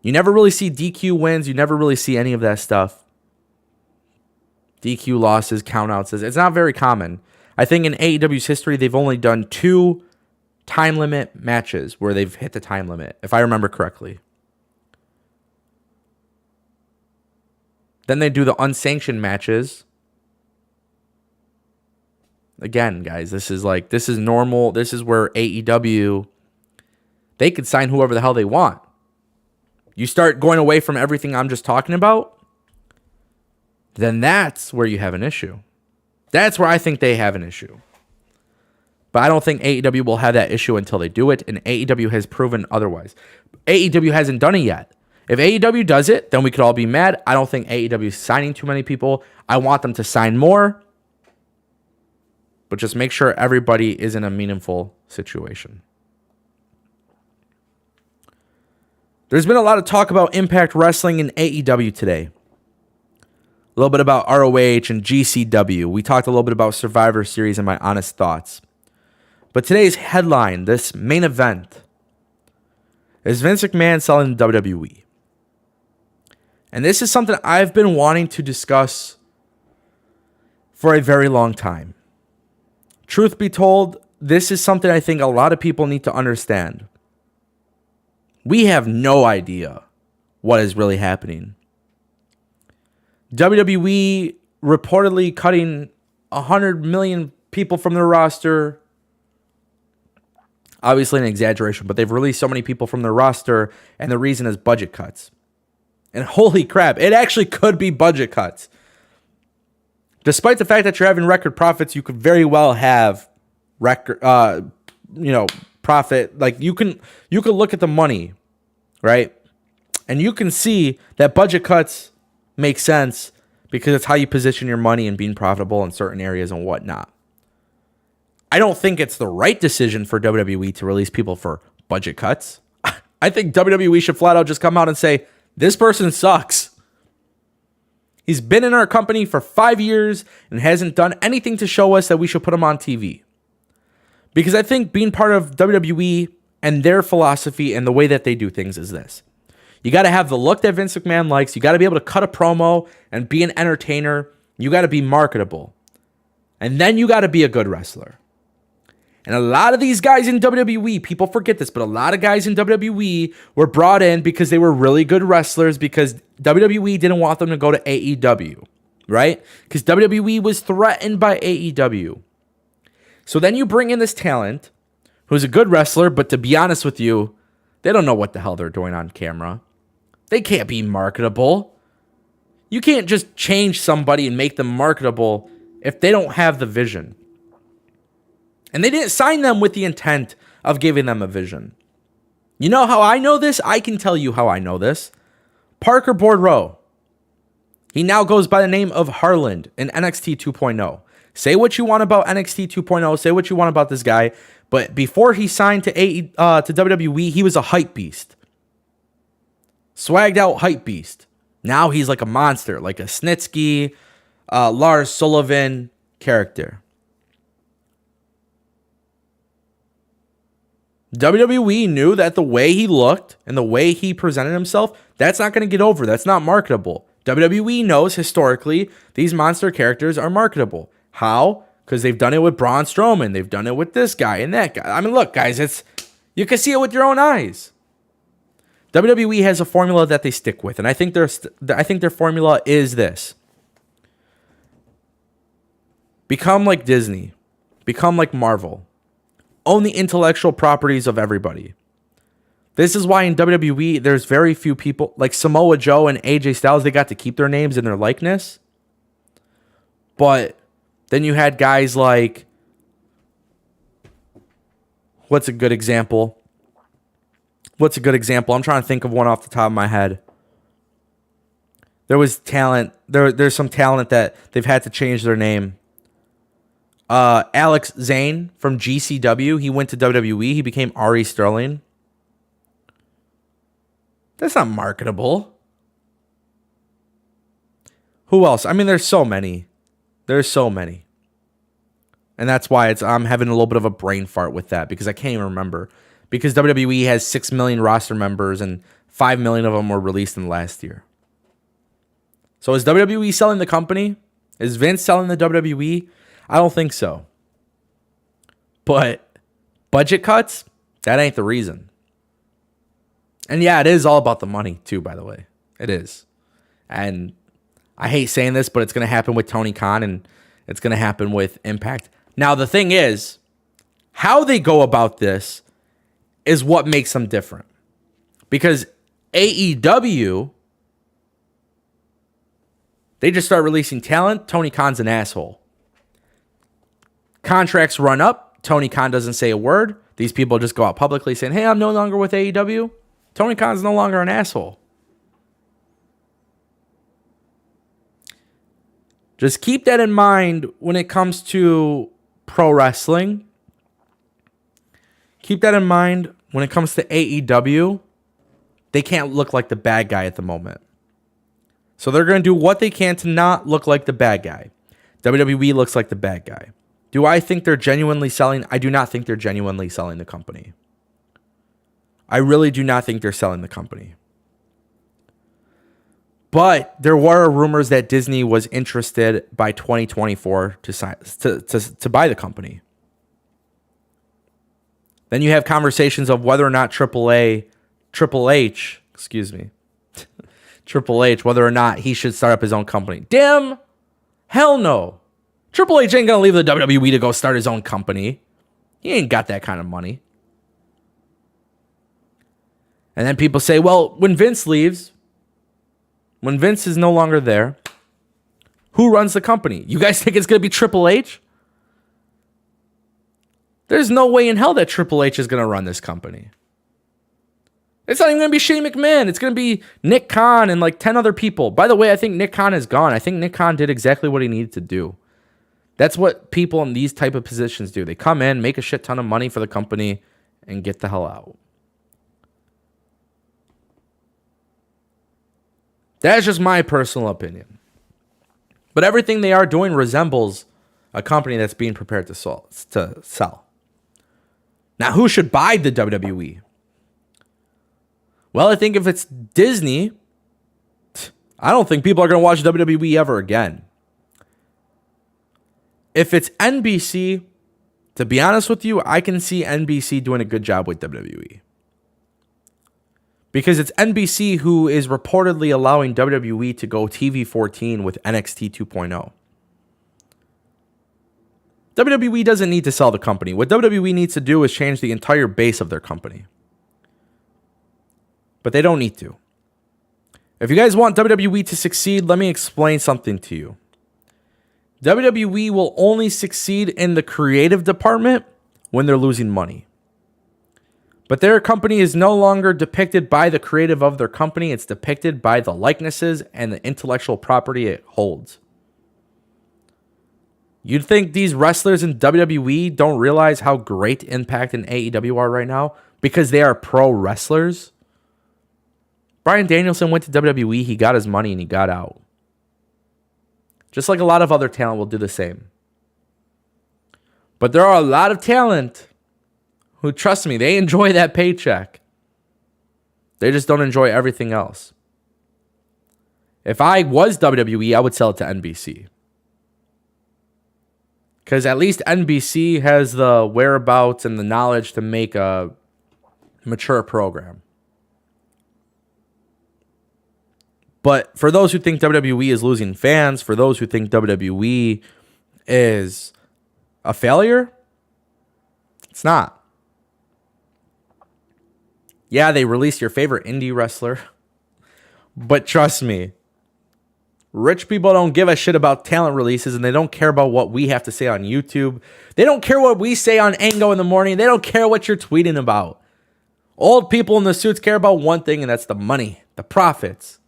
You never really see DQ wins. You never really see any of that stuff. DQ losses, countouts. It's not very common. I think in AEW's history, they've only done 2 time limit matches where they've hit the time limit, if I remember correctly. Then they do the unsanctioned matches. Again, guys, this is normal. This is where AEW, they could sign whoever the hell they want. You start going away from everything I'm just talking about, then that's where you have an issue. That's where I think they have an issue. But I don't think AEW will have that issue until they do it, and AEW has proven otherwise. AEW hasn't done it yet. If AEW does it, then we could all be mad. I don't think AEW is signing too many people. I want them to sign more. But just make sure everybody is in a meaningful situation. There's been a lot of talk about Impact Wrestling and AEW today. A little bit about ROH and GCW. We talked a little bit about Survivor Series and my honest thoughts. But today's headline, this main event, is Vince McMahon selling the WWE. And this is something I've been wanting to discuss for a very long time. Truth be told, this is something I think a lot of people need to understand. We have no idea what is really happening. WWE reportedly cutting 100 million people from their roster. Obviously an exaggeration, but they've released so many people from their roster, and the reason is budget cuts. And holy crap, it actually could be budget cuts. Despite the fact that you're having record profits, you could very well have record, profit. Like you can look at the money, right? And you can see that budget cuts make sense because it's how you position your money and being profitable in certain areas and whatnot. I don't think it's the right decision for WWE to release people for budget cuts. I think WWE should flat out just come out and say, this person sucks. He's been in our company for 5 years and hasn't done anything to show us that we should put him on TV. Because I think being part of WWE and their philosophy and the way that they do things is this. You got to have the look that Vince McMahon likes. You got to be able to cut a promo and be an entertainer. You got to be marketable. And then you got to be a good wrestler. And a lot of these guys in WWE, people forget this, but a lot of guys in WWE were brought in because they were really good wrestlers because WWE didn't want them to go to AEW, right? Because WWE was threatened by AEW. So then you bring in this talent who's a good wrestler, but to be honest with you, they don't know what the hell they're doing on camera. They can't be marketable. You can't just change somebody and make them marketable if they don't have the vision. And they didn't sign them with the intent of giving them a vision. You know how I know this? I can tell you how I know this. Parker Boudreaux. He now goes by the name of Harland in NXT 2.0. Say what you want about NXT 2.0. Say what you want about this guy. But before he signed to WWE, he was a hype beast. Swagged out hype beast. Now he's like a monster, like a Snitsky, Lars Sullivan character. WWE knew that the way he looked and the way he presented himself, that's not going to get over. That's not marketable. WWE knows historically these monster characters are marketable. How? Because they've done it with Braun Strowman. They've done it with this guy and that guy. I mean, look, guys, you can see it with your own eyes. WWE has a formula that they stick with, and I think their formula is this. Become like Disney. Become like Marvel. Own the intellectual properties of everybody. This is why in WWE, there's very few people, like Samoa Joe and AJ Styles, they got to keep their names and their likeness. But then you had guys like, what's a good example? I'm trying to think of one off the top of my head. There was talent. There's some talent that they've had to change their name. Alex Zane from GCW. He went to WWE. He became Ari Sterling. That's not marketable. Who else? I mean, there's so many. And that's why I'm having a little bit of a brain fart with that because I can't even remember. Because WWE has 6 million roster members and 5 million of them were released in the last year. So is WWE selling the company? Is Vince selling the WWE? I don't think so. But budget cuts, that ain't the reason. And yeah, it is all about the money too, by the way. It is. And I hate saying this, but it's going to happen with Tony Khan and it's going to happen with Impact. Now, the thing is, how they go about this is what makes them different. Because AEW, they just start releasing talent. Tony Khan's an asshole. Contracts run up. Tony Khan doesn't say a word. These people just go out publicly saying, hey, I'm no longer with AEW. Tony Khan's no longer an asshole. Just keep that in mind when it comes to pro wrestling. Keep that in mind when it comes to AEW. They can't look like the bad guy at the moment. So they're going to do what they can to not look like the bad guy. WWE looks like the bad guy. Do I think they're genuinely selling? I do not think they're genuinely selling the company. I really do not think they're selling the company. But there were rumors that Disney was interested by 2024 to buy the company. Then you have conversations of whether or not Triple H, whether or not he should start up his own company. Damn, hell no. Triple H ain't gonna leave the WWE to go start his own company. He ain't got that kind of money. And then people say, well, when Vince leaves, when Vince is no longer there, who runs the company? You guys think it's going to be Triple H? There's no way in hell that Triple H is going to run this company. It's not even going to be Shane McMahon. It's going to be Nick Khan and like 10 other people. By the way, I think Nick Khan is gone. I think Nick Khan did exactly what he needed to do. That's what people in these type of positions do. They come in, make a shit ton of money for the company, and get the hell out. That's just my personal opinion. But everything they are doing resembles a company that's being prepared to sell. Now, who should buy the WWE? Well, I think if it's Disney, I don't think people are going to watch WWE ever again. If it's NBC, to be honest with you, I can see NBC doing a good job with WWE. Because it's NBC who is reportedly allowing WWE to go TV 14 with NXT 2.0. WWE doesn't need to sell the company. What WWE needs to do is change the entire base of their company. But they don't need to. If you guys want WWE to succeed, let me explain something to you. WWE will only succeed in the creative department when they're losing money. But their company is no longer depicted by the creative of their company. It's depicted by the likenesses and the intellectual property it holds. You'd think these wrestlers in WWE don't realize how great Impact and AEW are right now because they are pro wrestlers? Bryan Danielson went to WWE, he got his money, and he got out. Just like a lot of other talent will do the same. But there are a lot of talent who, trust me, they enjoy that paycheck. They just don't enjoy everything else. If I was WWE, I would sell it to NBC. Because at least NBC has the whereabouts and the knowledge to make a mature program. But for those who think WWE is losing fans, for those who think WWE is a failure, it's not. Yeah, they released your favorite indie wrestler. But trust me, rich people don't give a shit about talent releases, and they don't care about what we have to say on YouTube. They don't care what we say on Ango in the Morning. They don't care what you're tweeting about. Old people in the suits care about one thing, and that's the money, the profits.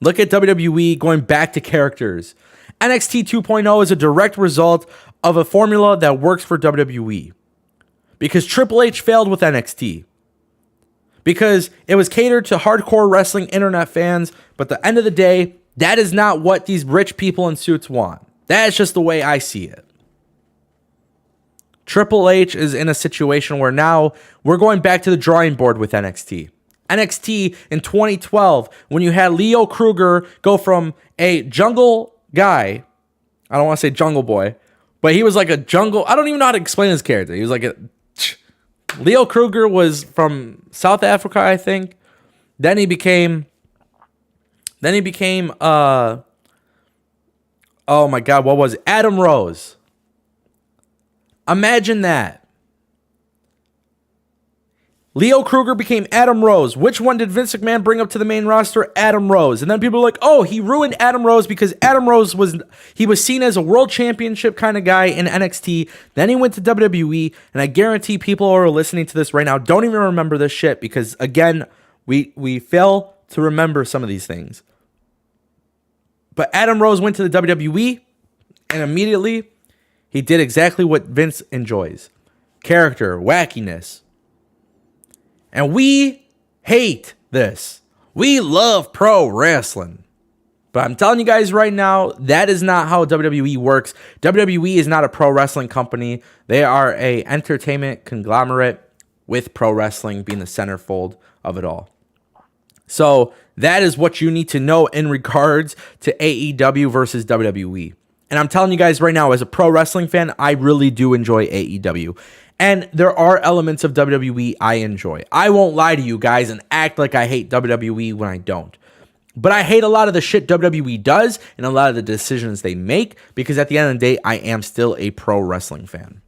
Look at WWE going back to characters. NXT 2.0 is a direct result of a formula that works for WWE. Because Triple H failed with NXT. Because it was catered to hardcore wrestling internet fans. But at the end of the day, that is not what these rich people in suits want. That's just the way I see it. Triple H is in a situation where now we're going back to the drawing board with NXT. NXT in 2012, when you had Leo Kruger go from a jungle guy, I don't want to say jungle boy, but he was like a jungle, I don't even know how to explain his character. He was like Leo Kruger was from South Africa, I think. Then he became Then he became, oh my God, what was it? Adam Rose. Imagine that. Leo Kruger became Adam Rose. Which one did Vince McMahon bring up to the main roster? Adam Rose. And then people are like, oh, he ruined Adam Rose because Adam Rose was seen as a world championship kind of guy in NXT. Then he went to WWE, and I guarantee people who are listening to this right now don't even remember this shit because, again, we fail to remember some of these things. But Adam Rose went to the WWE, and immediately he did exactly what Vince enjoys. Character, wackiness. And we hate this. We love pro wrestling. But I'm telling you guys right now, that is not how WWE works. WWE is not a pro wrestling company. They are a entertainment conglomerate with pro wrestling being the centerfold of it all. So that is what you need to know in regards to AEW versus WWE. And I'm telling you guys right now, as a pro wrestling fan, I really do enjoy AEW. And there are elements of WWE I enjoy. I won't lie to you guys and act like I hate WWE when I don't. But I hate a lot of the shit WWE does and a lot of the decisions they make because at the end of the day, I am still a pro wrestling fan.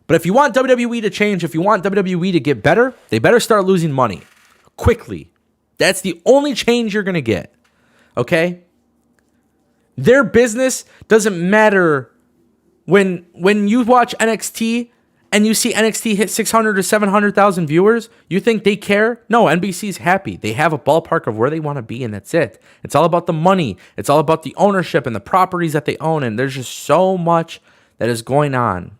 But if you want WWE to change, if you want WWE to get better, they better start losing money quickly. That's the only change you're going to get. Okay? Their business doesn't matter. When you watch NXT and you see NXT hit 600 or 700,000 viewers, you think they care? No, NBC's happy. They have a ballpark of where they want to be, and that's it. It's all about the money. It's all about the ownership and the properties that they own, and there's just so much that is going on.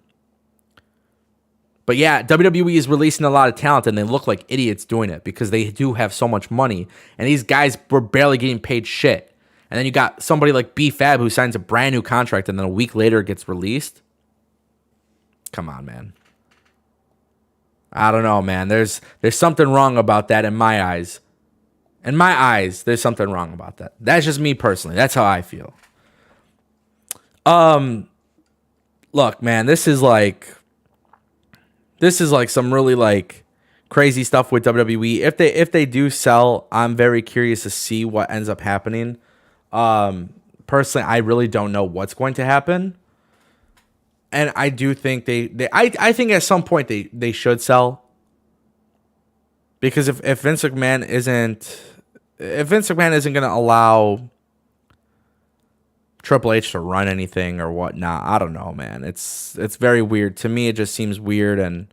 But yeah, WWE is releasing a lot of talent, and they look like idiots doing it because they do have so much money, and these guys were barely getting paid shit. And then you got somebody like B-Fab who signs a brand new contract, and then a week later it gets released. Come on, man. I don't know, man. There's something wrong about that in my eyes. In my eyes, there's something wrong about that. That's just me personally. That's how I feel. Look, man, this is like some really like crazy stuff with WWE. If they do sell, I'm very curious to see what ends up happening. Personally, I really don't know what's going to happen. And I do think I think at some point they should sell. Because if Vince McMahon isn't going to allow Triple H to run anything or whatnot, I don't know, man. It's very weird. To me, it just seems weird, and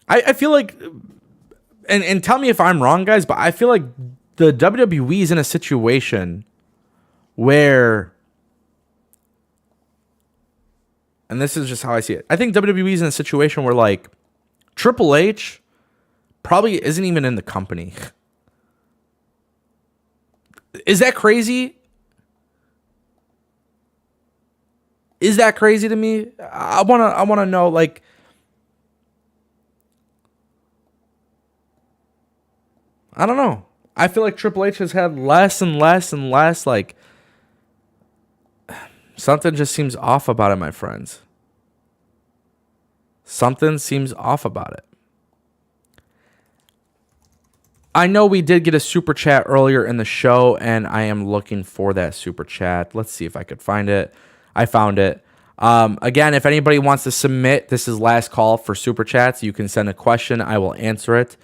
I feel like, and tell me if I'm wrong, guys, but I feel like the WWE is in a situation where, and this is just how I see it, I think WWE is in a situation where, like, Triple H probably isn't even in the company. Is that crazy? Is that crazy to me? I wanna know, like, I don't know. I feel like Triple H has had less and less and less, like, something just seems off about it, my friends. Something seems off about it. I know we did get a super chat earlier in the show, and I am looking for that super chat. Let's see if I could find it. I found it. Again, if anybody wants to submit, this is last call for super chats. You can send a question. I will answer it.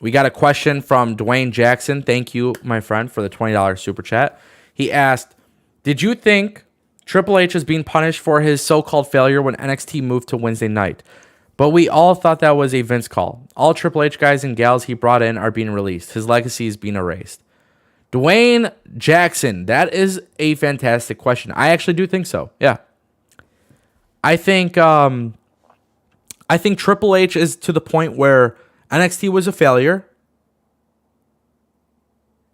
We got a question from Dwayne Jackson. Thank you, my friend, for the $20 super chat. He asked, did you think Triple H is being punished for his so-called failure when NXT moved to Wednesday night? But we all thought that was a Vince call. All Triple H guys and gals he brought in are being released. His legacy is being erased. Dwayne Jackson, that is a fantastic question. I actually do think so. Yeah. I think Triple H is to the point where NXT was a failure.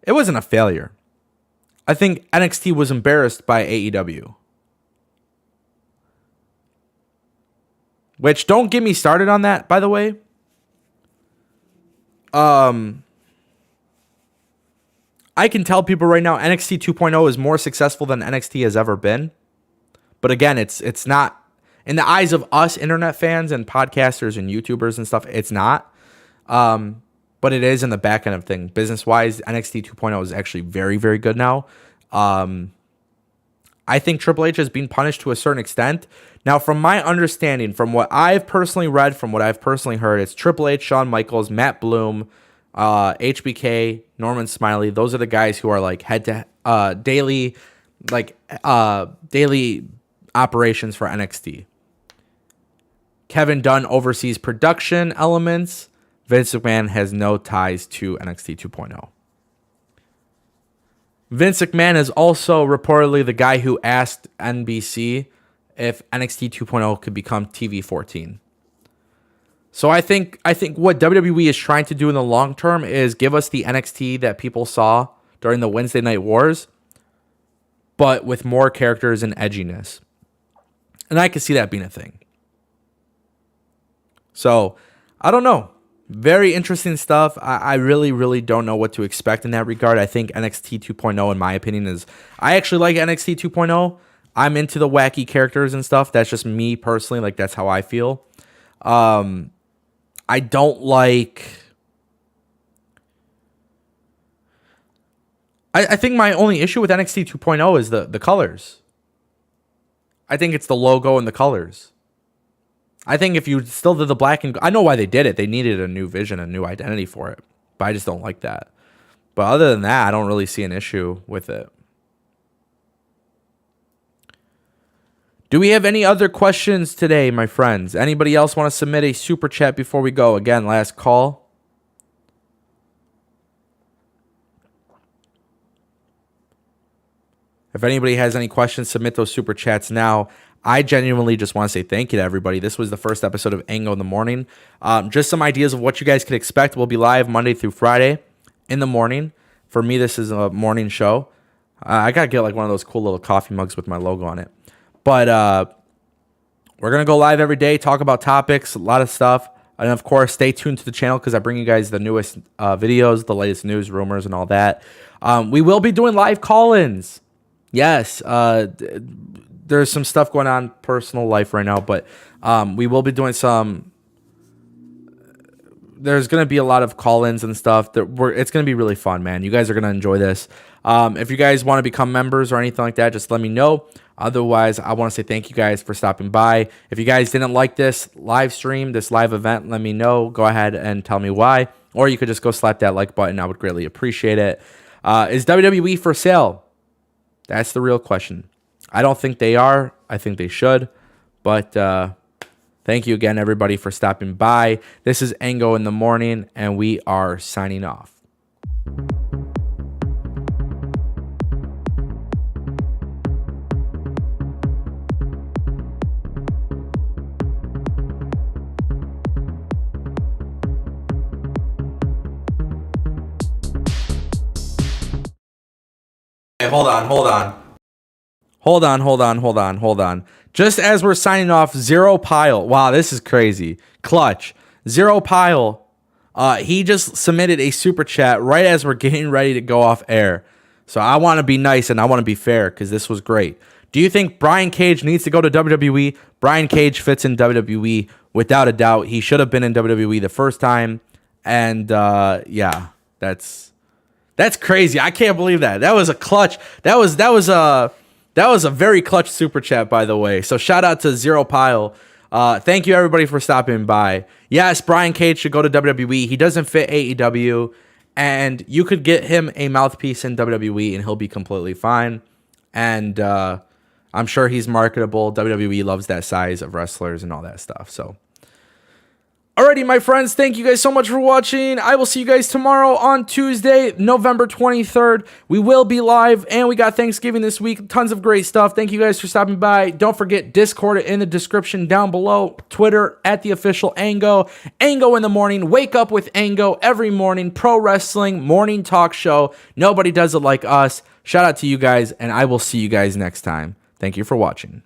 It wasn't a failure. I think NXT was embarrassed by AEW. Which, don't get me started on that, by the way. I can tell people right now NXT 2.0 is more successful than NXT has ever been. But again, it's not, in the eyes of us internet fans and podcasters and YouTubers and stuff, it's not. but it is in the back end of things. Business-wise, NXT 2.0 is actually very, very good now. I think Triple H is being punished to a certain extent. Now, from my understanding, from what I've personally read, from what I've personally heard, it's Triple H, Shawn Michaels, Matt Bloom, HBK, Norman Smiley. Those are the guys who are like daily operations for NXT. Kevin Dunn oversees production elements. Vince McMahon has no ties to NXT 2.0. Vince McMahon is also reportedly the guy who asked NBC if NXT 2.0 could become TV 14. So I think what WWE is trying to do in the long term is give us the NXT that people saw during the Wednesday Night Wars, but with more characters and edginess. And I can see that being a thing. So, I don't know. Very interesting stuff. I really, really don't know what to expect in that regard. I think NXT 2.0, in my opinion, is... I actually like NXT 2.0. I'm into the wacky characters and stuff. That's just me personally. Like, that's how I feel. I don't like... I think my only issue with NXT 2.0 is the colors. I think it's the logo and the colors. I think if you still did the black and... I know why they did it. They needed a new vision, a new identity for it. But I just don't like that. But other than that, I don't really see an issue with it. Do we have any other questions today, my friends? Anybody else want to submit a super chat before we go? Again, last call. If anybody has any questions, submit those super chats now. I genuinely just want to say thank you to everybody. This was the first episode of Ango in the Morning. Just some ideas of what you guys could expect. We'll be live Monday through Friday in the morning. For me, this is a morning show. I got to get like one of those cool little coffee mugs with my logo on it. But we're going to go live every day, talk about topics, a lot of stuff. And, of course, stay tuned to the channel because I bring you guys the newest videos, the latest news, rumors, and all that. We will be doing live call-ins. Yes, there's some stuff going on personal life right now, but we will be doing some... There's going to be a lot of call-ins and stuff. It's going to be really fun, man. You guys are going to enjoy this. If you guys want to become members or anything like that, just let me know. Otherwise, I want to say thank you guys for stopping by. If you guys didn't like this live stream, this live event, let me know. Go ahead and tell me why. Or you could just go slap that like button. I would greatly appreciate it. Is WWE for sale? That's the real question. I don't think they are. I think they should. But thank you again, everybody, for stopping by. This is Ango in the Morning, and we are signing off. Hey, hold on. Just as we're signing off, Zero Pile. Wow, this is crazy. Clutch. Zero Pile. He just submitted a super chat right as we're getting ready to go off air. So I want to be nice and I want to be fair because this was great. Do you think Brian Cage needs to go to WWE? Brian Cage fits in WWE without a doubt. He should have been in WWE the first time. And yeah, that's crazy. I can't believe that. That was a clutch. That was a very clutch super chat, by the way. So shout out to Zero Pile. Thank you everybody for stopping by. Yes, Brian Cage should go to WWE. He doesn't fit AEW, and you could get him a mouthpiece in WWE, and he'll be completely fine. And I'm sure he's marketable. WWE loves that size of wrestlers and all that stuff. So. Alrighty, my friends, thank you guys so much for watching. I will see you guys tomorrow on Tuesday, November 23rd. We will be live, and we got Thanksgiving this week. Tons of great stuff. Thank you guys for stopping by. Don't forget, Discord in the description down below. Twitter, @theofficial Ango. Ango in the Morning. Wake up with Ango every morning. Pro wrestling, morning talk show. Nobody does it like us. Shout out to you guys, and I will see you guys next time. Thank you for watching.